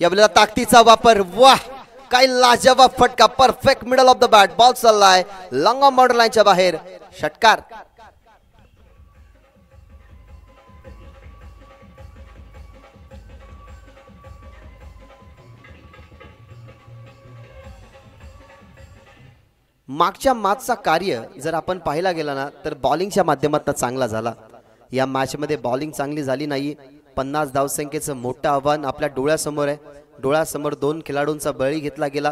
यावेळेला ताकदीचा वापर, वाह काय लाजवाब फटका, perfect middle of the bat, ball चाललाय लॉंग ऑन बॉर्डर लाईनच्या बाहेर, षटकार. मागच्या मॅचचा कार्य जर आपण पाहायला गेला ना तर बॉलिंगच्या माध्यमातून चांगला झाला. या मॅचमध्ये बॉलिंग चांगली झाली नाही. 50 धावसंख्येचं मोठं आव्हान आपल्या डोळ्यासमोर आहे. डोळ्यासमोर 2 खेळाडूंचा बळी घेतला गेला,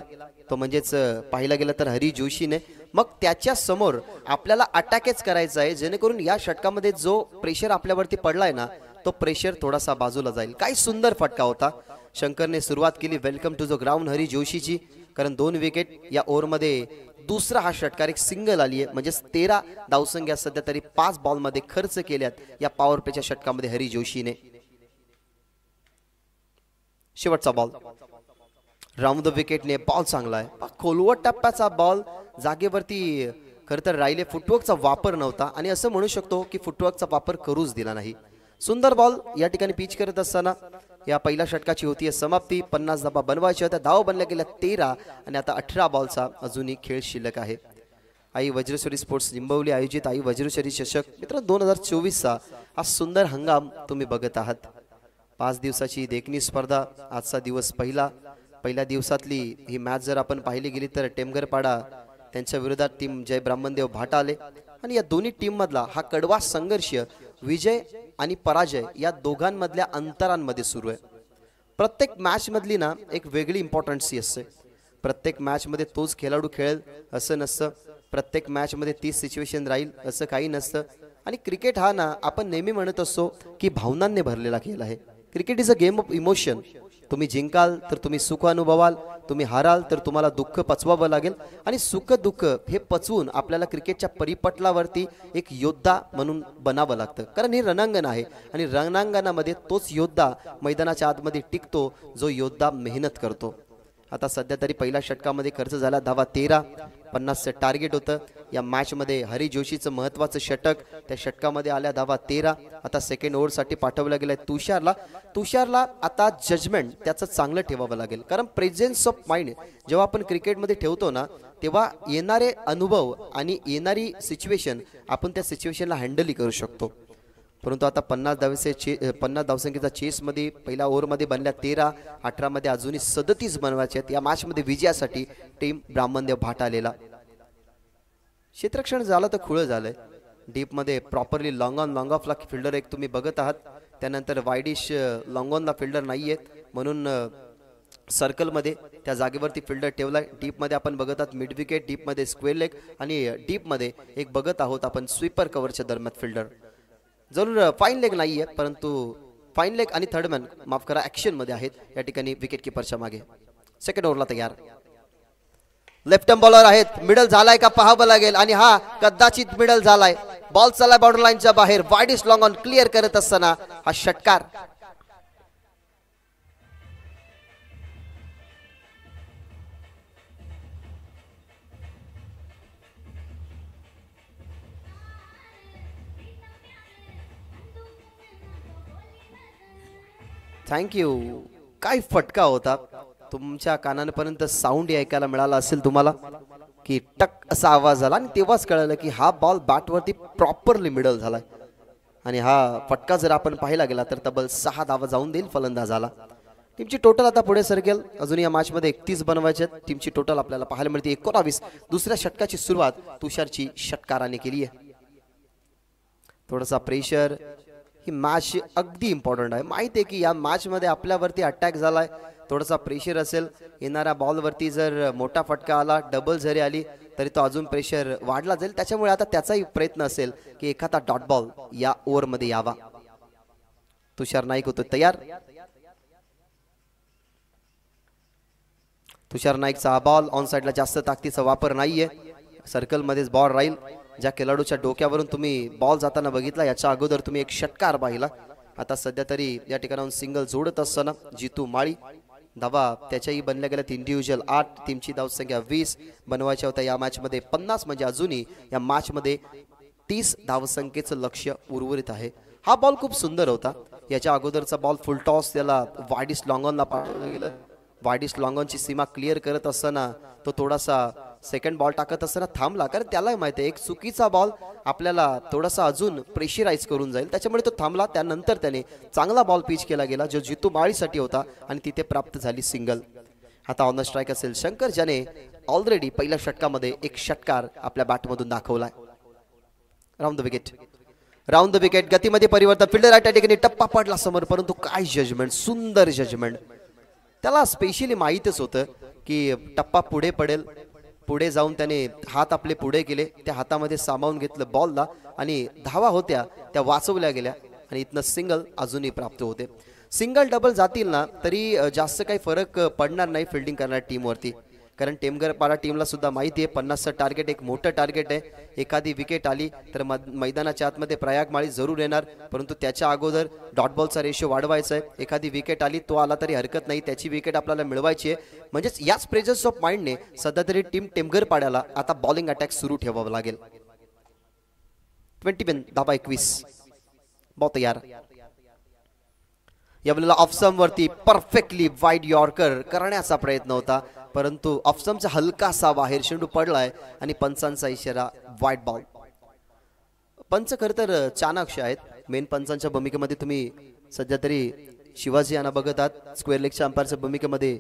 तो म्हणजेच पाहिला गेला तर हरी जोशीने. मग त्याच्या समोर आपल्याला अटॅकच करायचा आहे जेणेकरून या षटकामध्ये जो प्रेशर आपल्यावरती पडलाय ना तो प्रेशर थोडासा बाजूला जाईल. काय सुंदर फटका होता. शंकरने सुरुवात केली welcome to the ground Hari जोशीची, कारण 2 विकेट या ओव्हरमध्ये दुसरा हा षटकार, एक सिंगल आली आहे, म्हणजे 13 धावसंख्या सध्या तरी 5 बॉलमध्ये खर्च केल्यात या पॉवर प्लेच्या षटकामध्ये हरी जोशीने. शेवटचा बॉल राऊंड द विकेटने बॉल चांगला आहे, खोलवट टप्प्याचा बॉल जागेवरती खरं तर राहिले. फुटवर्कचा वापर नव्हता आणि असं म्हणू शकतो की फुटवर्कचा वापर करूच दिला नाही. सुंदर बॉल या ठिकाणी पिच करत असताना या पहिल्या षटकाची होती समाप्ती. 50 धावा बनवायच्या होत्या, धावा बनल्या गेल्या 13 आणि आता 18 बॉलचा अजूनही खेळ शिल्लक आहे. आई वज्रेश्वरी स्पोर्ट्स लिंबवली आयोजित आई वज्रेश्वरी चषक मित्र 2024चा हा सुंदर हंगाम तुम्ही बघत आहात. 5 दिवसाची देखणी स्पर्धा, आजचा दिवस पहिल्या दिवसातली ही मॅच जर आपण पाहिली गेली तर टेमघरपाडा त्यांच्या विरोधात टीम जय ब्राह्मणदेव भाटा आले आणि या दोन्ही टीम मधला हा कडवा संघर्ष विजय आणि पराजय या दोघांमधल्या अंतरांमध्ये सुरू आहे. प्रत्येक मॅच मधली ना एक वेगळी इम्पॉर्टन्सी असते. प्रत्येक मॅच मध्ये तोच खेळाडू खेळेल असं नसतं. प्रत्येक मॅच मध्ये तीच सिच्युएशन राहील असं काही नसतं. आणि क्रिकेट हा ना आपण नेहमी म्हणत असतो की भावनांनी भरलेला खेळ आहे. Cricket is a game of emotion. तुम्ही जिंकाल तर तुम्ही सुख अनुभवाल, तुम्ही हाराल तर तुम्हाला दुःख पचवावं लागेल आणि सुख दुःख हे पचवून आपल्याला क्रिकेटच्या परिपटलावरती एक योद्धा म्हणून बनावं लागतं. कारण हे रणांगण आहे आणि रणांगणामध्ये तोच योद्धा मैदानाच्या आतमध्ये टिकतो जो योद्धा मेहनत करतो. आता सध्या तरी पहिल्या षटकामध्ये खर्च झाला धावा 13, 50चं टार्गेट होतं. या मॅचमध्ये हरी जोशीचं महत्त्वाचं षटक, त्या षटकामध्ये आल्या धावा 13. आता सेकंड ओव्हरसाठी पाठवलं गेलं आहे तुषारला आता जजमेंट त्याचं चांगलं ठेवावं लागेल. कारण प्रेझेन्स ऑफ माइंड जेव्हा आपण क्रिकेटमध्ये ठेवतो ना तेव्हा येणारे अनुभव आणि येणारी सिच्युएशन आपण त्या सिच्युएशनला हँडलही करू शकतो. परंतु आता 50 धावसंख्येचा चेसमध्ये पहिल्या ओव्हरमध्ये बनल्या 13, 18 मध्ये अजूनही 37 बनवायचे आहेत. या मॅचमध्ये विजयासाठी टीम ब्राह्मणदेव भाटा आलेला. क्षेत्ररक्षण झालं तर खुळं झालंय. डीपमध्ये प्रॉपरली लॉंग ऑफला फिल्डर एक तुम्ही बघत आहात. त्यानंतर वाईडिश लॉंग ऑनला फिल्डर नाही आहेत म्हणून सर्कलमध्ये त्या जागेवरती फिल्डर ठेवलाय. डीपमध्ये आपण बघत आहात मिड विकेट, डीपमध्ये स्क्वेअर लेग आणि डीपमध्ये एक बघत आहोत आपण स्वीपर कव्हरच्या दरम्यान फिल्डर. जरूर फाईन लेग नाहीये परंतु फाईन लेग आणि थर्ड मॅन माफ करा ऍक्शन मध्ये आहेत या ठिकाणी विकेट किपरच्या मागे. सेकंड ओव्हरला तयार. लेफ्ट हँड बॉलर आहेत. मिडल झालाय का पाहावं लागेल आणि हा कदाचित मिडल झालाय. बॉल चाललाय बाउंड्री लाईनच्या बाहेर. वाईडिश लॉंग ऑन क्लिअर करत असताना हा षटकार. थँक्यू. काय फटका होता. तुमच्या कानांपर्यंत साऊंड ऐकायला मिळाला असेल तुम्हाला की टक असा आवाज झाला आणि तेव्हाच कळलं की हा बॉल बॅटवरती प्रॉपरली मिडल झालाय आणि हा फटका जर आपण पाहिला गेला तर तब्बल 6 धावा जाऊन देईल फलंदाजाला. टीमची टोटल आता पुढे सरकेल. अजून या मॅचमध्ये 31 बनवायचे आहेत. टीमची टोटल आपल्याला पाहायला मिळते 19. दुसऱ्या षटकाची सुरुवात तुषारची षटकाराने केली आहे. थोडासा प्रेशर. ही मॅच अगदी इम्पॉर्टंट आहे. माहिती आहे की या मॅचमध्ये आपल्यावरती अटॅक झालाय. थोडासा प्रेशर असेल. येणाऱ्या बॉलवरती जर मोठा फटका आला, डबल जरी आली तरी तो अजून प्रेशर वाढला जाईल. त्याच्यामुळे आता त्याचाही प्रयत्न असेल की एखादा डॉट बॉल या ओव्हरमध्ये यावा. तुषार नाईक होतो तयार. तुषार नाईकचा हा बॉल ऑन साइडला जास्त ताकदीचा वापर नाहीये. सर्कलमध्येच बॉल राहील. ज्या खेळाडूच्या डोक्यावरून तुम्ही बॉल जाताना बघितला याच्या अगोदर तुम्ही एक षटकार पाहिला. आता सध्या तरी या ठिकाणाहून सिंगल जोडत असताना जितू माळी. धावा त्याच्याही बनल्या गेल्या इंडिव्हिज्युअल 8. टीमची धावसंख्या 20 बनवायच्या होत्या या मॅचमध्ये 50 म्हणजे अजूनही या मॅचमध्ये 30 धावसंख्येचं लक्ष्य उर्वरित आहे. हा बॉल खूप सुंदर होता. याच्या अगोदरचा बॉल फुल टॉस त्याला वाईडिश लॉंग ऑनला पाठवलं गेलं. वाईडिश लॉंग ऑनची सीमा क्लिअर करत असताना तो थोडासा सेकंड बॉल टाकत असताना थांबला. कारण त्यालाही माहिती आहे एक चुकीचा बॉल आपल्याला थोडासा अजून प्रेशराईज करून जाईल. त्याच्यामुळे तो थांबला. त्यानंतर त्याने चांगला बॉल पिच केला गेला जो जितू माळीसाठी होता आणि तिथे प्राप्त झाली सिंगल. आता ऑन द स्ट्राईक असेल शंकर ज्याने ऑलरेडी पहिल्या षटकामध्ये एक षटकार आपल्या बॅटमधून दाखवलाय. Round the wicket. Round the wicket. गतीमध्ये परिवर्तन. फिल्डर त्या ठिकाणी टप्पा पडला समोर परंतु काय जजमेंट. सुंदर जजमेंट. त्याला स्पेशली माहीतच होतं की टप्पा पुढे पडेल. पुढे जाऊन त्याने हात आपले पुढे केले. त्या हातामध्ये सामावून घेतलं बॉलला आणि धावा होत्या त्या वाचवल्या गेल्या आणि इथनं सिंगल अजूनही प्राप्त होते. सिंगल डबल जातील ना तरी जास्त काही फरक पडणार नाही फिल्डिंग करणाऱ्या टीमवरती. कारण टेमघरपाडा टीमला सुद्धा माहिती आहे 50चं टार्गेट एक मोठं टार्गेट आहे. एखादी विकेट आली तर मैदानाच्या आतमध्ये प्रयागमाळी जरूर येणार परंतु त्याच्या अगोदर डॉट बॉलचा रेशो वाढवायचा आहे. एखादी विकेट आली तो आला तरी हरकत नाही. त्याची विकेट आपल्याला मिळवायची आहे. म्हणजेच याच प्रेझन्स ऑफ माइंडने सध्या तरी टीम टेमघरपाड्याला आता बॉलिंग अटॅक सुरू ठेवावं लागेल. 21 धावा 21. बॉल तयार. यावेळेला ऑफसम वरती परफेक्टली वाईड यॉर्कर करण्याचा प्रयत्न होता परंतु ऑफसमचा हलकासा बाहेर चेंडू पडलाय आणि पंचांचा इशारा वाईड बॉल. पंच खरं तर चाणाक्ष आहेत. मेन पंचांच्या भूमिकेमध्ये तुम्ही सध्या तरी शिवाजी यांना बघत आहात. स्क्वेअर लेगच्या अंपायरच्या भूमिकेमध्ये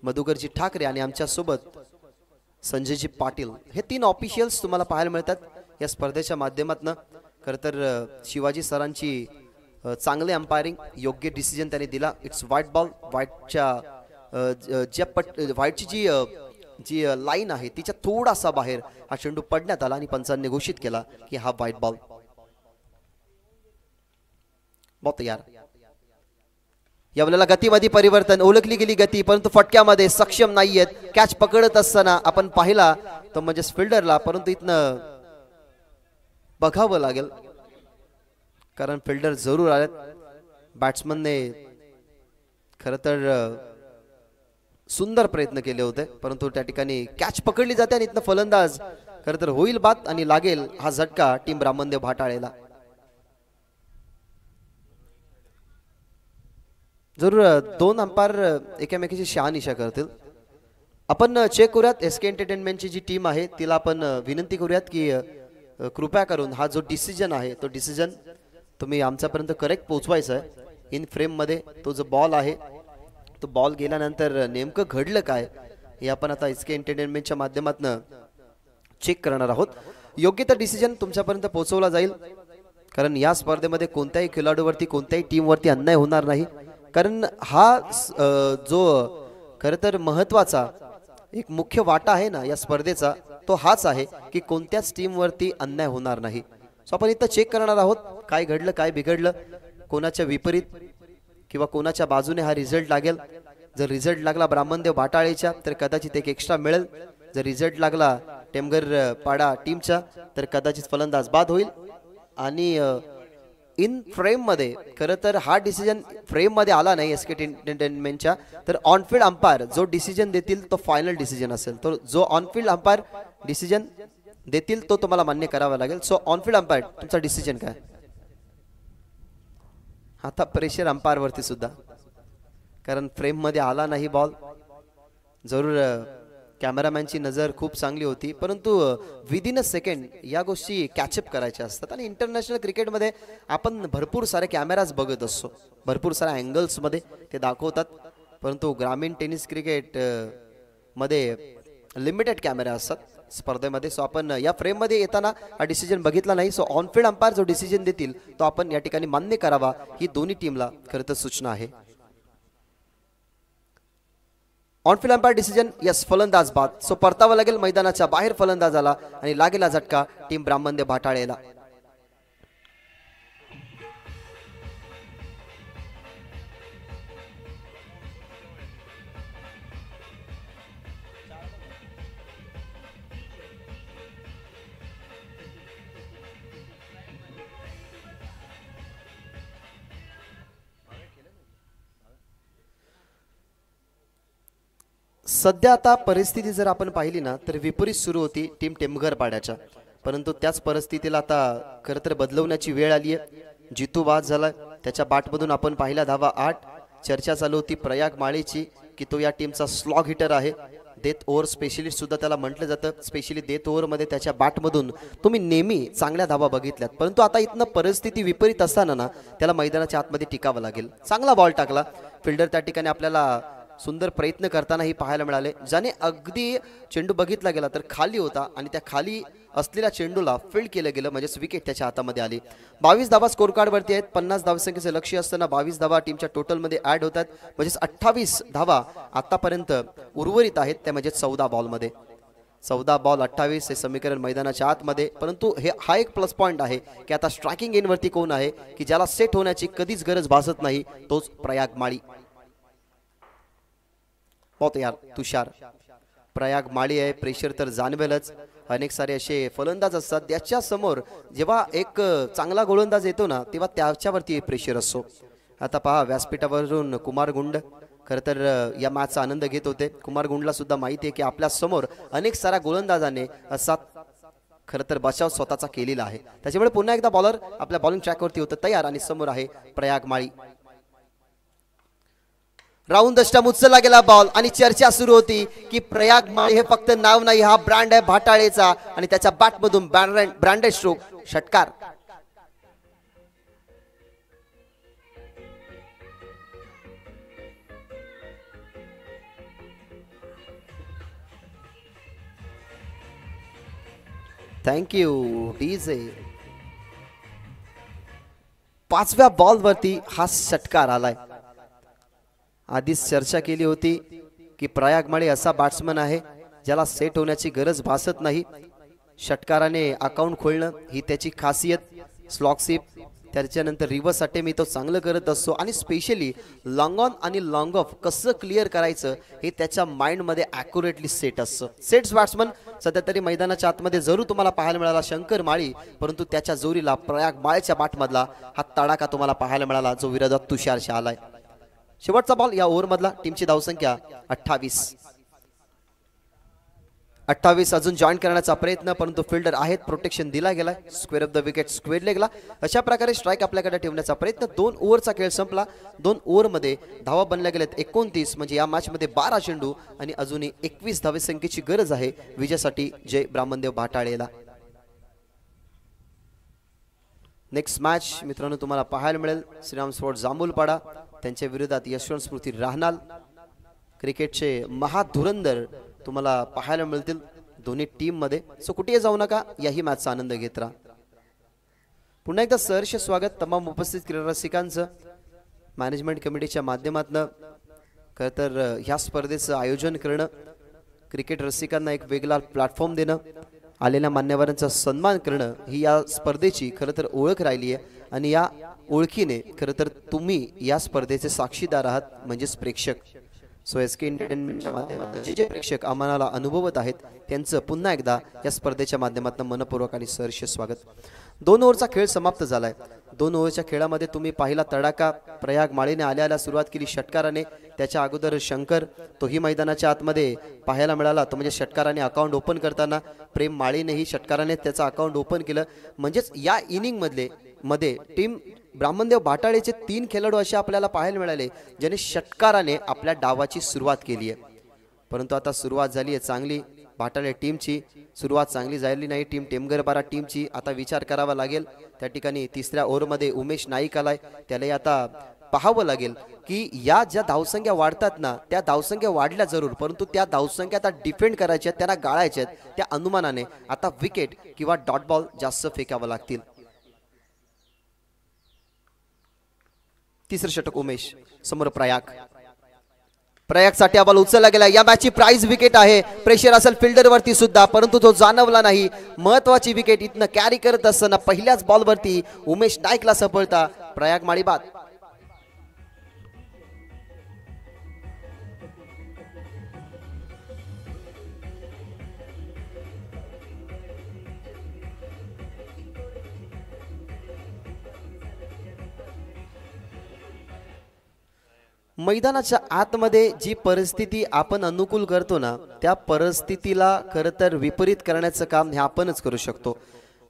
मधुकरजी ठाकरे आणि आमच्या सोबत संजयजी पाटील हे 3 ऑफिशियल्स तुम्हाला पाहायला मिळतात या स्पर्धेच्या माध्यमातून. खरं तर शिवाजी सरांची चांगले अंपायरिंग, योग्य डिसिजन त्यांनी दिला. It's white ball. व्हाईटची जी लाईन आहे तिच्या थोडासा बाहेर हा चेंडू पडण्यात आला आणि पंचांनी घोषित केला की हा व्हाईट बॉल. बहुत यार यावेळेला गतीमध्ये परिवर्तन, ओळखली गेली गती परंतु फटक्यामध्ये सक्षम नाहीयेत. कॅच पकडत असताना आपण पाहिला तो म्हणजे फिल्डरला, परंतु इथनं बघावं लागेल कारण फिल्डर जरूर आलेत. बॅट्समनने खरं तर सुंदर प्रयत्न केले होते परंतु त्या ठिकाणी कॅच पकडली जाते आणि इथनं फलंदाज खरं तर होईल बाद आणि लागेल हा झटका टीम ब्राह्मणदेव भाटाळेला. जरूर 2 अंपायर एकामेकीची शहानिशा करतील. आपण चेक करूयात एस के एंटरटेनमेंटची जी टीम आहे तिला आपण विनंती करूयात की कृपया करून हा जो डिसिजन आहे तो डिसिजन तुम्ही आमच्यापर्यंत करेक्ट पोहोचवायचा आहे. इन फ्रेममध्ये तो जो बॉल आहे तो बॉल गेल्यानंतर नेमकं घडलं काय हे आपण आता एस के एंटरटेनमेंटच्या माध्यमातून चेक करणार आहोत. योग्य तर डिसिजन तुमच्यापर्यंत पोहोचवला जाईल कारण या स्पर्धेमध्ये कोणत्याही खेळाडूवरती कोणत्याही टीमवरती अन्याय होणार नाही. कारण हा जो खरं तर महत्वाचा एक मुख्य वाटा आहे ना या स्पर्धेचा तो हाच आहे की कोणत्याच टीमवरती अन्याय होणार नाही. सो आपण इथं चेक करणार आहोत काय घडलं काय बिघडलं, कोणाच्या विपरीत किंवा कोणाच्या बाजूने हा रिझल्ट लागेल. जर रिझल्ट लागला ब्राह्मणदेव भाटाळेच्या तर कदाचित एक एक्स्ट्रा मिळेल. जर रिझल्ट लागला टेमघर पाडा टीमच्या तर कदाचित फलंदाज बाद होईल. आणि इन फ्रेम मध्ये खरं तर हा डिसिजन फ्रेम मध्ये आला नाही एस के एंटरटेनमेंटच्या तर ऑनफील्ड अंपायर जो डिसिजन देतील तो फायनल डिसिजन असेल. तो जो ऑनफील्ड अंपायर डिसिजन देतील तो तुम्हाला मान्य करावा लागेल. सो ऑनफील्ड अंपायर तुमचा डिसिजन काय? आता प्रेशर अंपायर वरती सुद्धा कारण फ्रेम मध्ये आला नाही बॉल. जरूर कॅमेरामॅनची नजर खूप चांगली होती परंतु विदिन अ सेकंड या गोष्टी कॅचअप करायच्या असतात आणि इंटरनॅशनल क्रिकेटमध्ये आपण भरपूर सारे कॅमेराज बघत असतो, भरपूर साऱ्या अँगल्समध्ये ते दाखवतात परंतु ग्रामीण टेनिस क्रिकेट मध्ये लिमिटेड कॅमेरा असतात स्पर्धेमध्ये. सो आपण या फ्रेममध्ये येताना हा डिसिजन बघितला नाही. सो ऑनफील्ड अंपायर जो डिसिजन देतील तो आपण या ठिकाणी मान्य करावा ही दोन्ही टीमला खरं तर सूचना आहे. ऑनफील्ड अंपायर डिसिजन यस फलंदाज बाद. सो परतावा लागेल मैदानाच्या बाहेर फलंदाजाला आणि लागेला झटका टीम ब्राह्मणदेव भाटाळेला. सध्या आता परिस्थिती जर आपण पाहिली ना तर विपरीत सुरू होती टीम टेमघर पाड्याच्या परंतु त्याच परिस्थितीला आता खरं तर बदलवण्याची वेळ आली आहे. जितू बाद झाला त्याच्या बॅटमधून आपण पाहिला धावा 8. चर्चा चालू होती प्रयाग माळीची की तो या टीमचा स्लॉग हिटर आहे. डेथ ओव्हर स्पेशलिस्ट सुद्धा त्याला म्हटलं जातं. स्पेशली डेथ ओव्हरमध्ये त्याच्या बॅटमधून तुम्ही नेहमी चांगल्या धावा बघितल्यात परंतु आता इथनं परिस्थिती विपरीत असताना ना त्याला मैदानाच्या आतमध्ये टिकावं लागेल. चांगला बॉल टाकला फिल्डर त्या ठिकाणी आपल्याला सुंदर प्रयत्न करतानाही पाहायला मिळाले. ज्याने अगदी चेंडू बघितला गेला तर खाली होता आणि त्या खाली असलेल्या चेंडूला फील्ड केलं गेलं म्हणजेच विकेट त्याच्या हातामध्ये आली. 22 धावा स्कोर कार्डवरती आहेत. 50 धावसंख्येचे लक्ष्य असताना 22 धावा टीमच्या टोटलमध्ये ऍड होतात म्हणजेच 28 धावा आतापर्यंत उर्वरित आहेत त्या म्हणजे 14 बॉलमध्ये. 14 बॉल 28 हे समीकरण मैदानाच्या आतमध्ये. परंतु हा एक प्लस पॉईंट आहे की आता स्ट्रायकिंग एंडवरती कोण आहे की ज्याला सेट होण्याची कधीच गरज भासत नाही तोच प्रयाग माळी. बहुत यार तुषार प्रयाग माळी आहे. प्रेशर तर जाणवेलच. अनेक सारे असे फलंदाज असतात त्याच्या समोर जेव्हा एक चांगला गोलंदाज येतो ना तेव्हा त्याच्यावरती प्रेशर असतो. आता पहा व्यासपीठावरून कुमार गुंड खरं तर या मॅचचा आनंद घेत होते. कुमार गुंडला सुद्धा माहिती आहे की आपल्या समोर अनेक साऱ्या गोलंदाजाने असा खरं तर बचाव स्वतःचा केलेला आहे. त्याच्यामुळे पुन्हा एकदा बॉलर आपल्या बॉलिंग ट्रॅकवरती होतं तयार आणि समोर आहे प्रयाग माळी. राऊंड दष्टम उचलला गेला बॉल आणि चर्चा सुरू होती की प्रयाग माळी हे फक्त नाव नाही हा ब्रँड आहे भाटाळेचा आणि त्याच्या बॅटमधून ब्रँडेड स्ट्रोक षटकार. Thank you DJ. 5व्या बॉलवरती हा षटकार आलाय. आधीच चर्चा केली होती की प्रयाग माळी असा बॅट्समन आहे ज्याला सेट होण्याची गरज भासत नाही. षटकाराने अकाउंट खोलणं ही त्याची खासियत. स्लॉग स्वीप त्याच्यानंतर रिव्हर्स अटेम्प्ट मी तो चांगलं करत असतो आणि स्पेशली लॉंग ऑन आणि लॉंग ऑफ कसं क्लिअर करायचं हे त्याच्या माइंडमध्ये ॲक्युरेटली सेट असतं. सेट्स बॅट्समन सध्या तरी मैदानाच्या आतमध्ये जरूर तुम्हाला पाहायला मिळाला शंकर माळी, परंतु त्याच्या जोरीला प्रयाग माळीच्या बॅटमधला हा तडाखा तुम्हाला पाहायला मिळाला जो विरोधात तुषार शहा आलाय. शेवटचा बॉल या ओव्हरमधला. टीमची धावसंख्या 28. अजून जॉईन करण्याचा प्रयत्न, परंतु फिल्डर आहेत, प्रोटेक्शन दिला गेलाय. Square of the wicket square लेगला. अशा प्रकारे स्ट्राईक आपल्याकडे ठेवण्याचा प्रयत्न. 2 ओव्हरचा खेळ संपला. 2 ओव्हरमध्ये धावा बनल्या गेल्यात 29. म्हणजे या मॅचमध्ये 12 चेंडू आणि अजूनही 21 धावसंख्येची गरज आहे विजयासाठी जय ब्राह्मणदेव भाटाळेला. नेक्स्ट मॅच मित्रांनो तुम्हाला पाहायला मिळेल श्रीराम स्पोर्ट जांभूलपाडा त्यांच्या विरोधात यशवंत स्मृती राहनाल. क्रिकेटचे महाधुरंदर तुम्हाला पाहायला मिळतील दोन्ही टीम मध्ये. सो कुठेही जाऊ नका, याही मॅचचा आनंद घेत राहा. पुन्हा एकदा सहर्ष स्वागत तमाम उपस्थित क्रीडा रसिकांचं. मॅनेजमेंट कमिटीच्या माध्यमातून खरं तर ह्या स्पर्धेचं आयोजन करणं, क्रिकेट रसिकांना एक वेगळा प्लॅटफॉर्म देणं, आलेल्या मान्यवरांचा सन्मान करणं ही या स्पर्धेची खरं तर ओळख राहिली आहे. आणि या ओळखीने खरं तर तुम्ही या स्पर्धेचे साक्षीदार आहात, म्हणजेच प्रेक्षक. सो एसके एंटरटेनमेंटच्या माध्यमातून जे प्रेक्षक आम्हाला अनुभवत आहेत त्यांचं पुन्हा एकदा या स्पर्धेच्या माध्यमातून मनपूर्वक आणि सहर्ष स्वागत. 2 ओव्हरचा खेळ समाप्त झालाय. 2 ओव्हरच्या खेळामध्ये तुम्ही पाहिला तडाका प्रयाग माळीने आल्याला सुरुवात केली षटकाराने. त्याच्या अगोदर शंकर तोही मैदानाच्या आतमध्ये पाहायला मिळाला. तो म्हणजे षटकाराने अकाउंट ओपन करताना प्रेम माळीनेही षटकाराने त्याचं अकाउंट ओपन केलं. म्हणजेच या इनिंग मध्ये टीम ब्राह्मणदेव भाटाळेचे 3 खेळाडू असे आपल्याला पाहायला मिळाले ज्याने षटकाराने आपल्या डावाची सुरुवात केली आहे. परंतु आता सुरुवात झाली आहे चांगली भाटाळे टीमची. सुरुवात चांगली झाली नाही टीम टेमगरबारा टीमची. आता विचार करावा लागेल. त्या ठिकाणी 3ऱ्या ओव्हरमध्ये उमेश नाईक आलाय. त्यालाही आता पाहावं लागेल की या ज्या धावसंख्या वाढतात ना त्या धावसंख्या वाढल्या जरूर, परंतु त्या धावसंख्या आता डिफेंड करायच्या, त्यांना गाळायच्या आहेत. त्या अनुमानाने आता विकेट किंवा डॉट बॉल जास्त फेकावं लागतील. 3रं षटक उमेश समोर प्रयागसाठी हा बॉल उचलला गेला. या मॅचची प्राइज विकेट आहे. प्रेशर असेल फिल्डर वरती सुद्धा, परंतु तो जाणवला नाही. महत्वाची विकेट इथनं कॅरी करत असताना पहिल्याच बॉल वरती उमेश नाईकला सफलता. प्रयाग माळी बाद. मैदानाच्या आतमध्ये जी परिस्थिती आपण अनुकूल करतो ना त्या परिस्थितीला खरं तर विपरीत करण्याचं काम हे आपणच करू शकतो.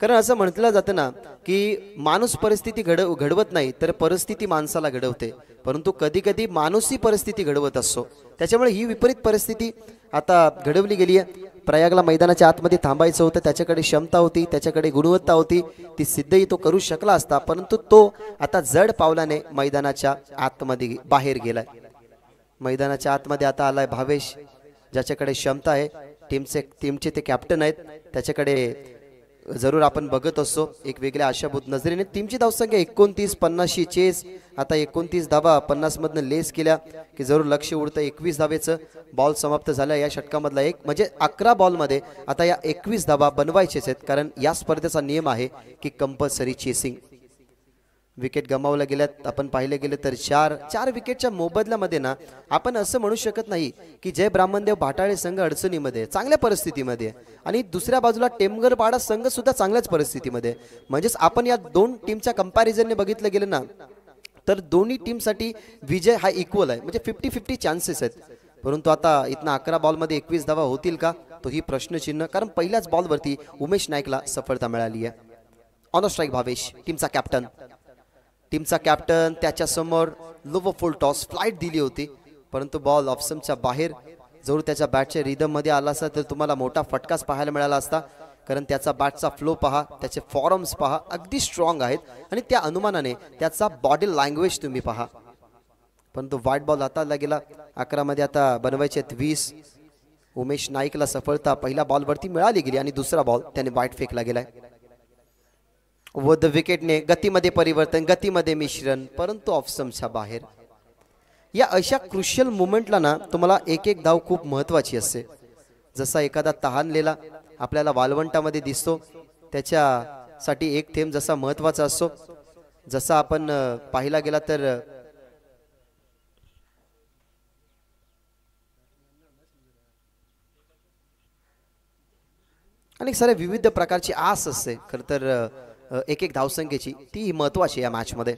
कारण असं म्हटलं जातं ना की माणूस परिस्थिती घडवत नाही तर परिस्थिती माणसाला घडवते, परंतु कधी कधी माणूस ही परिस्थिती घडवत असतो. त्याच्यामुळे ही विपरीत परिस्थिती आता घडवली गेली आहे. प्रयागला मैदानाच्या आतमध्ये थांबायचं होतं, त्याच्याकडे क्षमता होती, त्याच्याकडे गुणवत्ता होती, ती सिद्धही तो करू शकला असता, परंतु तो आता जड पावलाने मैदानाच्या आतमध्ये बाहेर गेलाय. मैदानाच्या आतमध्ये आता आलाय भावेश, ज्याच्याकडे क्षमता आहे. टीमचे ते कॅप्टन आहेत, त्याच्याकडे जरूर आपण बघत असतो एक वेगळ्या आशाभूत नजरेने. टीमची धावसंख्या 29-50 चेस. आता 29 धावा 50 मधनं लेस केल्या की जरूर लक्ष उडतं 21 धावेचं. बॉल समाप्त झाला या षटकामधला एक, म्हणजे 11 बॉलमध्ये आता या 21 धावा बनवायचेच आहेत, कारण या स्पर्धेचा नियम आहे की कंपल्सरी चेसिंग. विकेट गमावल्या गेल्यात आपण पाहिले गेले तर 4 विकेटच्या मोबदल्यामध्ये ना आपण असं म्हणू शकत नाही की जय ब्राह्मणदेव भाटाळे संघ अडचणीमध्ये चांगल्या परिस्थितीमध्ये आणि दुसऱ्या बाजूला टेमगरपाडा संघ सुद्धा चांगल्याच परिस्थितीमध्ये. म्हणजेच आपण या 2 टीमच्या कंपॅरिझनने बघितलं गेलं ना तर दोन्ही टीमसाठी विजय हा इक्वल आहे, म्हणजे 50-50 चान्सेस आहेत. परंतु आता इथनं 11 बॉलमध्ये 21 धावा होतील का, तो ही प्रश्नचिन्ह, कारण पहिल्याच बॉलवरती उमेश नाईकला सफलता मिळाली आहे. ऑन स्ट्राईक भावेश, टीमचा कॅप्टन त्याच्या समोर लोवर फुल टॉस फ्लाइट दिली होती, परंतु बॉल ऑफस्टंपच्या बाहेर. जरूर त्याच्या बॅटच्या रिदम मध्ये आला असता तर तुम्हाला मोठा फटकाच पाहायला मिळाला असता, कारण त्याचा बॅटचा फ्लो पहा, त्याचे फॉर्म्स पहा, अगदी स्ट्रॉंग आहेत आणि त्या अनुमानाने त्याचा बॉडी लँग्वेज तुम्ही पहा. परंतु व्हाईट बॉल हाताला गेला. 11 मध्ये आता बनवायचे 20. उमेश नाईकला सफलता पहिल्या बॉलवरती मिळाली गेली आणि दुसरा बॉल त्याने वाईट फेकला गेलाय. व द विकेटने गतीमध्ये परिवर्तन, गतीमध्ये मिश्रण, परंतु ऑफस्टम्पच्या बाहेर. या अशा क्रुशियल मुवमेंटला ना तुम्हाला एक एक धाव खूप महत्त्वाची असते. जसा एखादा तहानलेला आपल्याला वाळवंटामध्ये दिसतो, त्याच्यासाठी एक थेंब जसा महत्त्वाचा असतो. जसा आपण पाहिला गेला तर अनेक सारे विविध प्रकारची आस असते. खरं तर एक एक धावसंख्येची ती महत्त्वाची या मॅचमध्ये.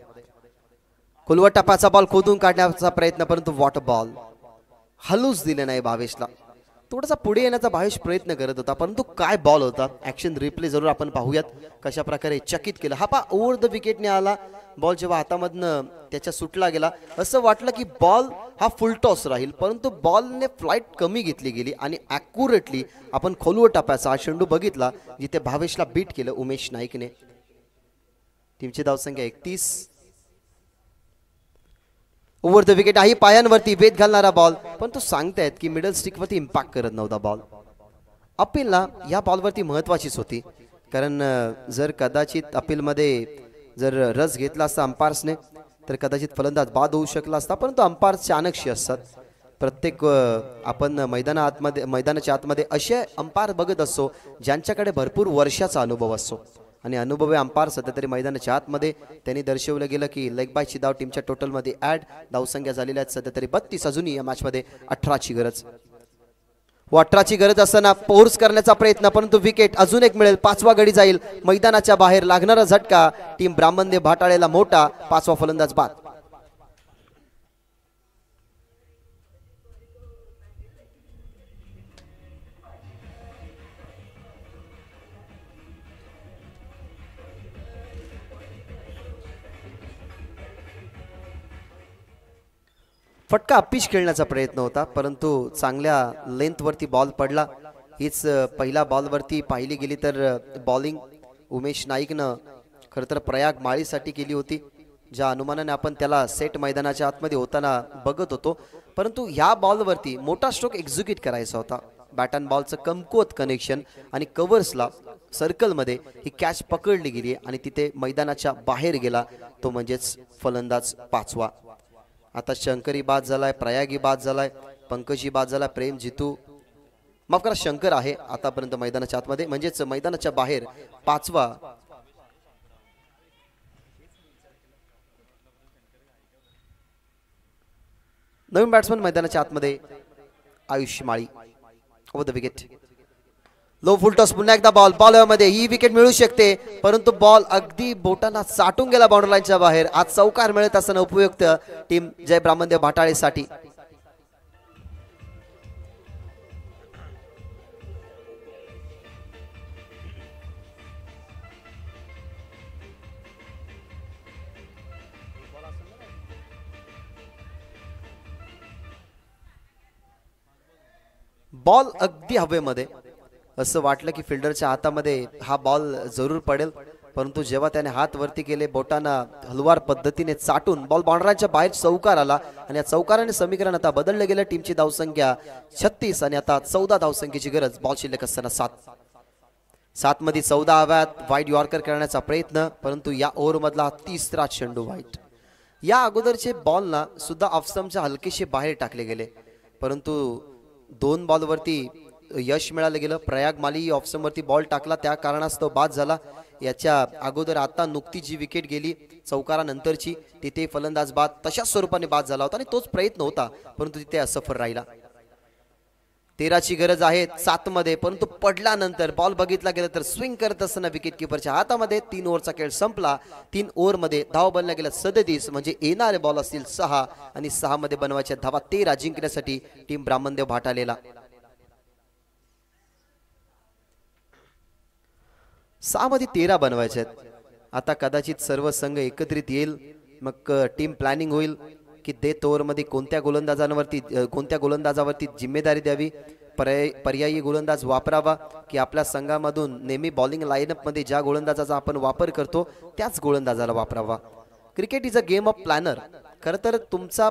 खोलवर टप्प्याचा बॉल खोदून काढण्याचा प्रयत्न, परंतु वॉटर बॉल हलूच दिले नाही भावेशला. थोडासा पुढे येण्याचा भावेश प्रयत्न करत होता, परंतु काय बॉल होता. ऍक्शन रिप्ले जरूर आपण पाहूयात कशा प्रकारे चकित केलं. हा ओव्हर द विकेटने आला बॉल. जेव्हा हातामधनं त्याच्या सुटला गेला असं वाटलं की बॉल हा फुल टॉस राहील, परंतु बॉलने फ्लाईट कमी घेतली गेली आणि ॲक्युरेटली आपण खोलवर टप्प्याचा हा चेंडू बघितला जिथे भावेशला बीट केलं उमेश नाईकने. टीमची धावसंख्या 31. ओव्हर द विकेट आहे पायांवरती वेध घालणारा बॉल, पण तो सांगतायत की मिडल स्टिकवरती इम्पॅक्ट करत नव्हता बॉल. अपीलला या बॉलवरती महत्त्वाचीच होती, कारण जर कदाचित अपीलमध्ये जर रस घेतला असता अंपायर्सने तर कदाचित फलंदाज बाद होऊ शकला असता. परंतु अंपायर्स चाणक्य असतात. प्रत्येक आपण मैदानाच्या आतमध्ये असे अंपायर बघत असतो ज्यांच्याकडे भरपूर वर्षाचा अनुभव असतो. आणि अनुभवी अंपायर सध्या तरी मैदानाच्या आतमध्ये त्यांनी दर्शवलं गेलं की लेग बायची धाव टीमच्या टोटलमध्ये ॲड. धावसंख्या झालेल्या आहेत सध्या तरी 32. अजूनही या मॅचमध्ये 18ची गरज. 18ची गरज असताना फोर्स करण्याचा प्रयत्न, परंतु विकेट अजून एक मिळेल. 5वा गडी जाईल मैदानाच्या बाहेर. लागणारा झटका टीम ब्राह्मणदेव भाटाळेला मोठा. 5वा फलंदाज बाद. फटका अप्पिच खेळण्याचा प्रयत्न होता, परंतु चांगल्या लेंथवरती बॉल पडला. हीच पहिल्या बॉलवरती पाहिली गेली तर बॉलिंग उमेश नाईकनं खरं तर प्रयाग माळीसाठी केली होती, ज्या अनुमानाने आपण त्याला सेट मैदानाच्या आतमध्ये होताना बघत होतो. परंतु ह्या बॉलवरती मोठा स्ट्रोक एक्झिक्यूट करायचा होता. बॅट अँड बॉलचं कमकुवत कनेक्शन आणि कव्हर्सला सर्कलमध्ये ही कॅच पकडली गेली आणि तिथे मैदानाच्या बाहेर गेला, तो म्हणजेच फलंदाज 5वा. आता शंकरी बाद झालाय, प्रयागी बाद झालाय, पंकजी बाद झालाय, प्रेम जितू माफ करा शंकर आहे आतापर्यंत मैदानाच्या आतमध्ये, म्हणजेच मैदानाच्या बाहेर 5वा. नवीन बॅट्समन मैदानाच्या आतमध्ये Ayush Mali. Over the wicket. Low full toss. पुन्हा एकदा बॉलमध्ये ही विकेट मिळू शकते, परंतु बॉल अगदी बोटांना साठून गेला बाउंड्री लाईनच्या बाहेर. आज चौकार मिळत असताना उपयुक्त टीम जय ब्राह्मणदेव भाटाळेसाठी. बॉल अगदी हवेमध्ये. असं वाटलं की फिल्डरच्या हातामध्ये हा बॉल जरूर पडेल, परंतु जेव्हा त्याने हात वरती केले बोटांना हलवार पद्धतीने चाटून बॉल बाउंड्रीच्या बाहेर चौकार आला आणि या चौकाराने समीकरण आता बदललं गेलं. टीमची धावसंख्या 36 आणि आता 14 धावसंख्येची गरज. बॉल शिल्लक असताना 7 मध्ये 14 हव्यात. वाईड यॉर्कर करण्याचा प्रयत्न, परंतु या ओव्हरमधला 3रा चेंडू वाईट. या अगोदरचे बॉलना सुद्धा ऑफस्टम्पच्या हलकेशे बाहेर टाकले गेले, परंतु 2 बॉलवरती यश मिळालं गेलं. प्रयाग माली ऑफस्टम्पवरती बॉल टाकला, त्या कारणास्तव बाद झाला. याच्या अगोदर आता नुकती जी विकेट गेली चौकारानंतरची, तिथे फलंदाज बाद तशाच स्वरूपाने बाद झाला होता आणि तोच प्रयत्न होता, परंतु तिथे असफल राहिला. 13ची गरज आहे 7 मध्ये, परंतु पडल्यानंतर बॉल बघितला गेला तर स्विंग करत असताना विकेट किपरच्या हातामध्ये. 3 ओव्हरचा खेळ संपला. 3 ओव्हरमध्ये धाव बनल्या गेल्या 37, म्हणजे येणारे बॉल असतील 6 आणि 6 मध्ये बनवायच्या धावा 13 जिंकण्यासाठी टीम ब्राह्मणदेव भाटालेला. 6 मध्ये 13 बनवायचे आहेत. आता कदाचित सर्व संघ एकत्रित येईल, मग टीम प्लॅनिंग होईल की डेथ ओव्हरमध्ये कोणत्या गोलंदाजावरती जिम्मेदारी द्यावी, पर्यायी गोलंदाज वापरावा की आपल्या संघामधून नेहमी बॉलिंग लाईनअपमध्ये ज्या गोलंदाजाचा आपण वापर करतो त्याच गोलंदाजाला वापरावा. Cricket is a game of planner. खरं तर तुमचा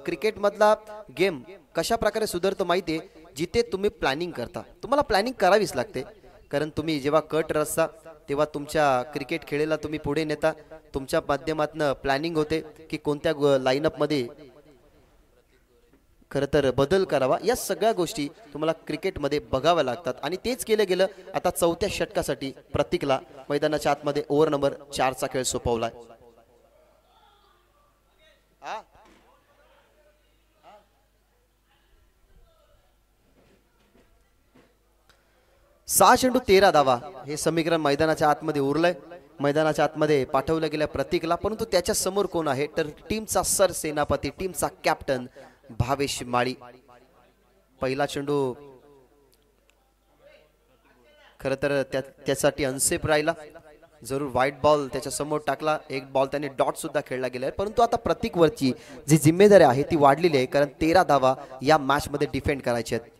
क्रिकेटमधला गेम कशा प्रकारे सुधारतो माहिती आहे, जिथे तुम्ही प्लॅनिंग करता, तुम्हाला प्लॅनिंग करावीच लागते, कारण तुम्ही जेव्हा कट रचता तेव्हा तुमच्या क्रिकेट खेळाला तुम्ही पुढे नेता, तुमच्या माध्यमातून प्लॅनिंग होते की कोणत्या लाईनअपमध्ये खरं तर बदल करावा. या सगळ्या गोष्टी तुम्हाला क्रिकेटमध्ये बघाव्या लागतात आणि तेच केलं गेलं. आता चौथ्या षटकासाठी प्रतीकला मैदानाच्या आतमध्ये ओव्हर नंबर 4चा खेळ सोपवलाय. सहा चेंडू 13 धावा हे समीकरण मैदानाच्या आतमध्ये उरलंय. मैदानाच्या आतमध्ये पाठवलं गेलं प्रतीकला, परंतु त्याच्या समोर कोण आहे तर टीमचा सरसेनापती, टीमचा कॅप्टन भावेश माळी. पहिला चेंडू खरं तर त्यासाठी अनसेफ राहिला, जरूर व्हाईट बॉल त्याच्या समोर टाकला, एक बॉल त्याने डॉट सुद्धा खेळला गेलाय. परंतु आता प्रतीकवरची जी जिम्मेदारी आहे ती वाढलेली आहे, कारण 13 धावा या मॅच मध्ये डिफेंड करायचे आहेत.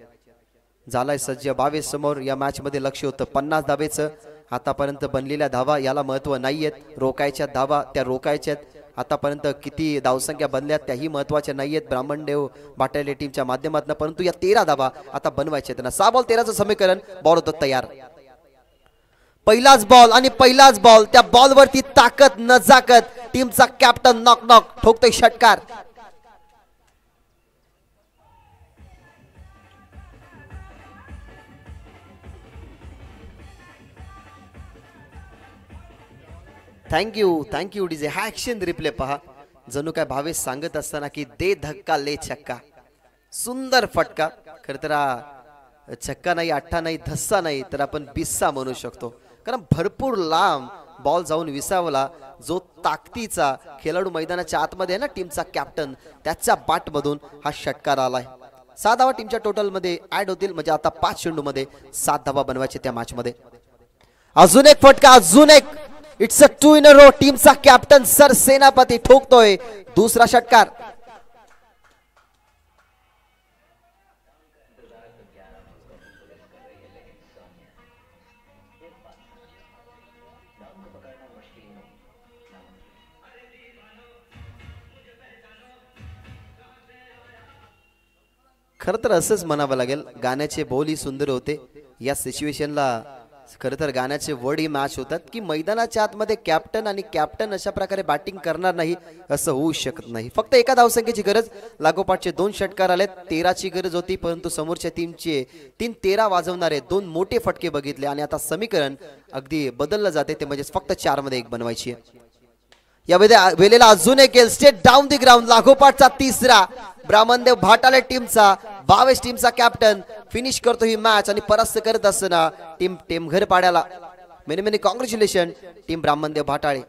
झालाय सज्ज भावेश समोर. या मॅच मध्ये लक्ष होतं 50 धावेचं. आतापर्यंत बनलेल्या धावा याला महत्व नाहीयेत, रोकायच्या धावा त्या रोकायच्यात. आतापर्यंत किती धावसंख्या बनल्यात त्याही महत्वाच्या नाहीयेत ब्राह्मणदेव भाटाले टीमच्या माध्यमातून, परंतु या 13 धावा आता बनवायच्या आहेत ना. 6 बॉल 13चं समीकरण. बॉल होतं तयार. पहिलाच बॉल आणि पहिलाच बॉल, त्या बॉलवरती ताकद नजाकत. टीमचा कॅप्टन नॉक नॉक ठोकतोय षटकार. Thank you DJ. हा ऍक्शन रिप्ले पहा, जणू काय भावेश सांगत असताना की दे धक्का ले छक्का. सुंदर फटका. खरं तर छक्का नाही, अठ्ठा नाही, धस्सा नाही, तर आपण बिस्सा म्हणू शकतो, कारण भरपूर लांब बॉल जाऊन विसावला. जो ताकदीचा खेळाडू मैदानाच्या आतमध्ये आहे ना टीमचा कॅप्टन, त्याच्या बॅटमधून हा षटकार आलाय. 7 धावा टीमच्या टोटल मध्ये ऍड होतील, म्हणजे आता 5 चेंडूमध्ये 7 धावा बनवायचे त्या मॅच मध्ये. अजून एक फटका, अजून एक. It's a 2 in a row. टीमचा कॅप्टन सर सेनापती ठोकतोय दुसरा षटकार. खरं तर असंच म्हणावं लागेल, गाण्याचे बोलही सुंदर होते. या सिच्युएशनला खरं तर गाण्याचे वर्ड ही मॅच होतात की मैदानाच्या आतमध्ये कॅप्टन आणि कॅप्टन अशा प्रकारे बॅटिंग करणार नाही असं होऊ शकत नाही. फक्त एका धावसंख्येची गरज. लागोपाठचे 2 षटकार आलेत. 13ची गरज होती, परंतु समोरच्या टीमचे 3-13 वाजवणारे 2 मोठे फटके बघितले आणि आता समीकरण अगदी बदललं जाते, ते म्हणजे फक्त 4 मध्ये 1 बनवायची आहे. या वेळेला अजून एक गेल स्टेट डाऊन दी ग्राउंड. लागोपाठचा तिसरा. ब्राह्मणदेव भाटाले टीमचा, भावेश टीमचा कॅप्टन फिनिश करतो ही मॅच. आणि परास्त करत असताना टीम टेमघर पाड्याला many many congratulation team Brahmandev भाटाळे.